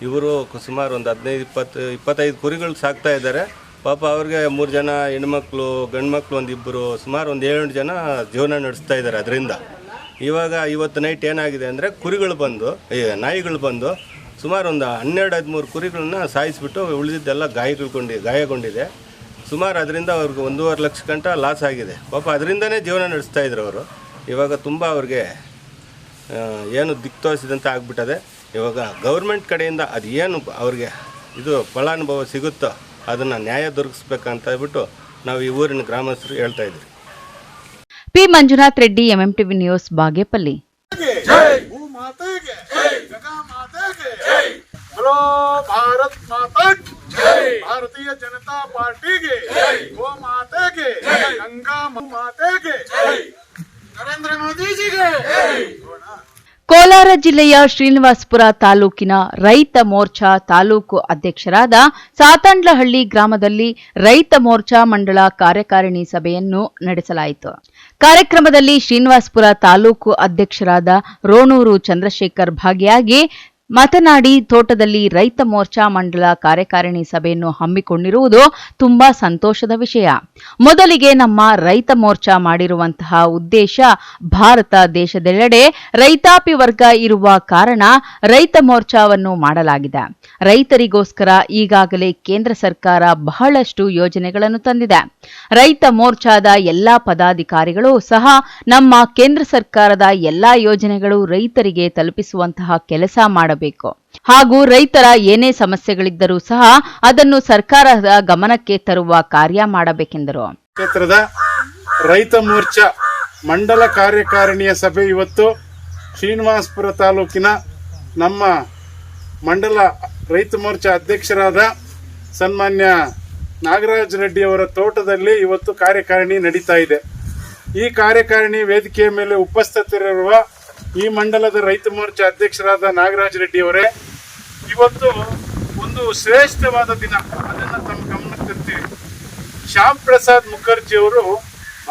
ಇವರು ಸುಮಾರು ಒಂದು 15-25 ಕುರಿಗಳು ಸಾಕ್ತಾ ಇದ್ದಾರೆ. ಪಾಪ ಅವ್ರಿಗೆ 3 ಜನ ಹೆಣ್ಮಕ್ಳು, ಗಂಡು ಮಕ್ಕಳು ಒಂದಿಬ್ಬರು, ಸುಮಾರು ಒಂದು 7 ಜನ ಜೀವನ ನಡೆಸ್ತಾ ಇದ್ದಾರೆ. ಅದರಿಂದ ಇವತ್ತು ನೈಟ್ ಏನಾಗಿದೆ ಅಂದರೆ ನಾಯಿಗಳು ಬಂದು ಸುಮಾರು ಒಂದು 12-13 ಕುರಿಗಳನ್ನ ಸಾಯಿಸಿಬಿಟ್ಟು ಉಳಿದಿದ್ದೆಲ್ಲ ಗಾಯಗೊಂಡಿದೆ. ಸುಮಾರು ಅದರಿಂದ ಅವ್ರಿಗೆ 1.5 ಲಕ್ಷ ಗಂಟ ಲಾಸ್ ಆಗಿದೆ. ಪಾಪ ಅದರಿಂದನೇ ಜೀವನ ನಡೆಸ್ತಾ ಇದ್ರು ಅವರು. ಇವಾಗ ತುಂಬ ಅವ್ರಿಗೆ ಏನು ದಿಕ್ತೋರಿಸಿದಂತೆ ಆಗಿಬಿಟ್ಟದೆ. ಇವಾಗ ಗೌರ್ಮೆಂಟ್ ಕಡೆಯಿಂದ ಅದು ಏನು ಅವ್ರಿಗೆ ಇದು ಫಲಾನುಭವ ಸಿಗುತ್ತೋ ಅದನ್ನು ನ್ಯಾಯ ದೊರಕಿಸ್ಬೇಕಂತ ಹೇಳ್ಬಿಟ್ಟು ನಾವು ಈ ಊರಿನ ಗ್ರಾಮಸ್ಥರು ಹೇಳ್ತಾ ಇದ್ವಿ. P Manjunath Reddy, MMTV news, Bagepalli. Bharat Mata Bharatiya Janata ಪಾರ್ಟಿಗೆ, ಗೋ ಮಾತೆಗೆ, ಗಂಗಾ ಮಾತೆಗೆ, ನರೇಂದ್ರ ಮೋದಿಜಿಗೆ. ಕೋಲಾರ ಜಿಲ್ಲೆಯ ಶ್ರೀನಿವಾಸಪುರ ತಾಲೂಕಿನ ರೈತ ಮೋರ್ಚಾ ತಾಲೂಕು ಅಧ್ಯಕ್ಷರಾದ ಸಾತಂಡ್ಲಹಳ್ಳಿ ಗ್ರಾಮದಲ್ಲಿ ರೈತ ಮೋರ್ಚಾ ಮಂಡಳ ಕಾರ್ಯಕಾರಿಣಿ ಸಭೆಯನ್ನು ನಡೆಸಲಾಯಿತು. ಕಾರ್ಯಕ್ರಮದಲ್ಲಿ ಶ್ರೀನಿವಾಸಪುರ ತಾಲೂಕು ಅಧ್ಯಕ್ಷರಾದ ರೋಣೂರು ಚಂದ್ರಶೇಖರ್ ಭಾಗಿಯಾಗಿ ಮಾತನಾಡಿ, ತೋಟದಲ್ಲಿ ರೈತ ಮೋರ್ಚಾ ಮಂಡಳ ಕಾರ್ಯಕಾರಿಣಿ ಸಭೆಯನ್ನು ಹಮ್ಮಿಕೊಂಡಿರುವುದು ತುಂಬಾ ಸಂತೋಷದ ವಿಷಯ. ಮೊದಲಿಗೆ ನಮ್ಮ ರೈತ ಮೋರ್ಚಾ ಮಾಡಿರುವಂತಹ ಉದ್ದೇಶ ಭಾರತ ದೇಶದೆಲ್ಲೆಡೆ ರೈತಾಪಿ ವರ್ಗ ಇರುವ ಕಾರಣ ರೈತ ಮೋರ್ಚಾವನ್ನು ಮಾಡಲಾಗಿದೆ. ರೈತರಿಗೋಸ್ಕರ ಈಗಾಗಲೇ ಕೇಂದ್ರ ಸರ್ಕಾರ ಬಹಳಷ್ಟು ಯೋಜನೆಗಳನ್ನು ತಂದಿದೆ. ರೈತ ಮೋರ್ಚಾದ ಎಲ್ಲಾ ಪದಾಧಿಕಾರಿಗಳು ಸಹ ನಮ್ಮ ಕೇಂದ್ರ ಸರ್ಕಾರದ ಎಲ್ಲಾ ಯೋಜನೆಗಳು ರೈತರಿಗೆ ತಲುಪಿಸುವಂತಹ ಕೆಲಸ ಮಾಡಬೇಕು ಹಾಗೂ ರೈತರ ಏನೇ ಸಮಸ್ಯೆಗಳಿದ್ದರೂ ಸಹ ಅದನ್ನು ಸರ್ಕಾರದ ಗಮನಕ್ಕೆ ತರುವ ಕಾರ್ಯ ಮಾಡಬೇಕೆಂದರು. ಕ್ಷೇತ್ರದ ರೈತ ಮೋರ್ಚಾ ಮಂಡಲ ಕಾರ್ಯಕಾರಿಣಿಯ ಸಭೆ ಇವತ್ತು ಶ್ರೀನಿವಾಸಪುರ ತಾಲೂಕಿನ ನಮ್ಮ ಮಂಡಲ ರೈತ ಮೋರ್ಚಾ ಅಧ್ಯಕ್ಷರಾದ ಸನ್ಮಾನ್ಯ ನಾಗರಾಜ್ ರೆಡ್ಡಿ ಅವರ ತೋಟದಲ್ಲಿ ಇವತ್ತು ಕಾರ್ಯಕಾರಿಣಿ ನಡೀತಾ ಇದೆ. ಈ ಕಾರ್ಯಕಾರಿಣಿ ವೇದಿಕೆಯ ಮೇಲೆ ಉಪಸ್ಥಿತರಿರುವ ಈ ಮಂಡಲದ ರೈತ ಮೋರ್ಚಾ ಅಧ್ಯಕ್ಷರಾದ ನಾಗರಾಜ್ ರೆಡ್ಡಿ ಅವರೇ, ಇವತ್ತು ಒಂದು ಶ್ರೇಷ್ಠವಾದ ದಿನ, ಅದನ್ನು ತಮ್ಮ ಗಮನಕ್ಕೆ ತರ್ತೀವಿ. ಶ್ಯಾಮ್ ಪ್ರಸಾದ್ ಮುಖರ್ಜಿ ಅವರು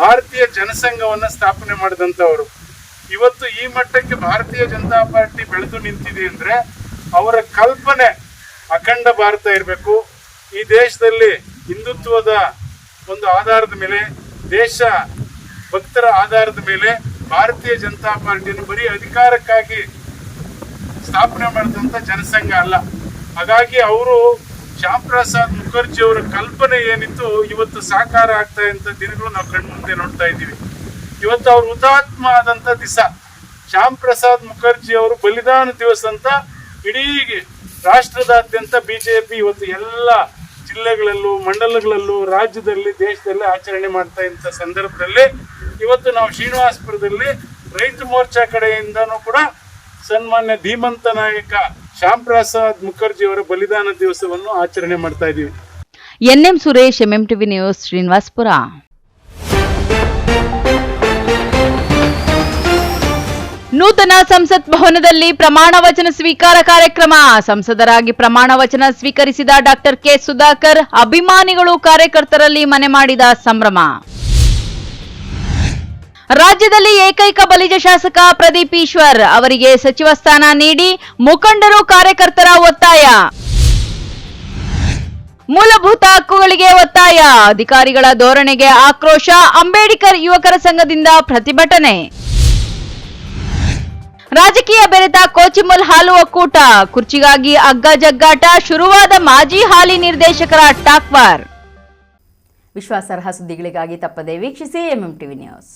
ಭಾರತೀಯ ಜನಸಂಘವನ್ನು ಸ್ಥಾಪನೆ ಮಾಡಿದಂಥವರು. ಇವತ್ತು ಈ ಮಟ್ಟಕ್ಕೆ ಭಾರತೀಯ ಜನತಾ ಪಾರ್ಟಿ ಬೆಳೆದು ನಿಂತಿದೆ ಅಂದರೆ ಅವರ ಕಲ್ಪನೆ ಅಖಂಡ ಭಾರತ ಇರಬೇಕು. ಈ ದೇಶದಲ್ಲಿ ಹಿಂದುತ್ವದ ಒಂದು ಆಧಾರದ ಮೇಲೆ, ದೇಶ ಭಕ್ತರ ಆಧಾರದ ಮೇಲೆ ಭಾರತೀಯ ಜನತಾ ಪಾರ್ಟಿಯನ್ನು ಬರೀ ಅಧಿಕಾರಕ್ಕಾಗಿ ಸ್ಥಾಪನೆ ಮಾಡಿದಂಥ ಜನಸಂಘ ಅಲ್ಲ. ಹಾಗಾಗಿ ಅವರು ಶ್ಯಾಮ್ ಪ್ರಸಾದ್ ಮುಖರ್ಜಿ ಅವರ ಕಲ್ಪನೆ ಏನಿತ್ತು ಇವತ್ತು ಸಾಕಾರ ಆಗ್ತಾ ಇದ್ದಂಥ ದಿನಗಳು ನಾವು ಕಣ್ಮುಂದೆ ನೋಡ್ತಾ ಇದ್ದೀವಿ. ಇವತ್ತು ಅವರು ಹುತಾತ್ಮ ಆದಂಥ ದಿವಸ, ಶ್ಯಾಮ್ ಪ್ರಸಾದ್ ಮುಖರ್ಜಿ ಅವರು ಬಲಿದಾನ ದಿವಸ ಅಂತ ಇಡೀ ರಾಷ್ಟ್ರದಾದ್ಯಂತ ಬಿಜೆಪಿ ಇವತ್ತು ಎಲ್ಲ ಜಿಲ್ಲೆಗಳಲ್ಲೂ ಮಂಡಲಗಳಲ್ಲೂ ರಾಜ್ಯದಲ್ಲಿ ದೇಶದಲ್ಲಿ ಆಚರಣೆ ಮಾಡ್ತಾ ಇದ್ದ ಸಂದರ್ಭದಲ್ಲಿ ಇವತ್ತು ನಾವು ಶ್ರೀನಿವಾಸಪುರದಲ್ಲಿ ರೈತ ಮೋರ್ಚಾ ಕಡೆಯಿಂದನೂ ಕೂಡ ಸನ್ಮಾನ್ಯ ಧೀಮಂತ ನಾಯಕ ಶ್ಯಾಮ್ ಪ್ರಸಾದ್ ಮುಖರ್ಜಿ ಅವರ ಬಲಿದಾನ ದಿವಸವನ್ನು ಆಚರಣೆ ಮಾಡ್ತಾ ಇದ್ದೀವಿ. NM Suresh, MMTV news, Srinivaspur. ನೂತನ ಸಂಸತ್ ಭವನದಲ್ಲಿ ಪ್ರಮಾಣ ವಚನ ಸ್ವೀಕಾರ ಕಾರ್ಯಕ್ರಮ. ಸಂಸದರಾಗಿ ಪ್ರಮಾಣ ವಚನ ಸ್ವೀಕರಿಸಿದ ಡಾಕ್ಟರ್ ಕೆ ಸುಧಾಕರ್ ಅಭಿಮಾನಿಗಳು ಕಾರ್ಯಕರ್ತರಲ್ಲಿ ಮನೆ ಮಾಡಿದ ಸಂಭ್ರಮ. ರಾಜ್ಯದಲ್ಲಿ ಏಕೈಕ ಬಲಿಜ ಶಾಸಕ ಪ್ರದೀಪ್ ಈಶ್ವರ್ ಅವರಿಗೆ ಸಚಿವ ಸ್ಥಾನ ನೀಡಿ ಮುಖಂಡರು ಕಾರ್ಯಕರ್ತರ ಒತ್ತಾಯ. ಮೂಲಭೂತ ಹಕ್ಕುಗಳಿಗೆ ಒತ್ತಾಯ, ಅಧಿಕಾರಿಗಳ ಧೋರಣೆಗೆ ಆಕ್ರೋಶ, ಅಂಬೇಡ್ಕರ್ ಯುವಕರ ಸಂಘದಿಂದ ಪ್ರತಿಭಟನೆ. ರಾಜಕೀಯ ಬೆರೆತ ಕೋಚಿಮಲ್ ಹಾಲು ಒಕ್ಕೂಟ, ಕುರ್ಚಿಗಾಗಿ ಅಗ್ಗ ಜಗ್ಗಾಟ, ಶುರುವಾದ ಮಾಜಿ ಹಾಲಿ ನಿರ್ದೇಶಕರ ಟಾಕ್ವಾರ್. ವಿಶ್ವಾಸಾರ್ಹ ಸುದ್ದಿಗಳಿಗಾಗಿ ತಪ್ಪದೇ ವೀಕ್ಷಿಸಿ ಎಂಎಂಟಿವಿ ನ್ಯೂಸ್.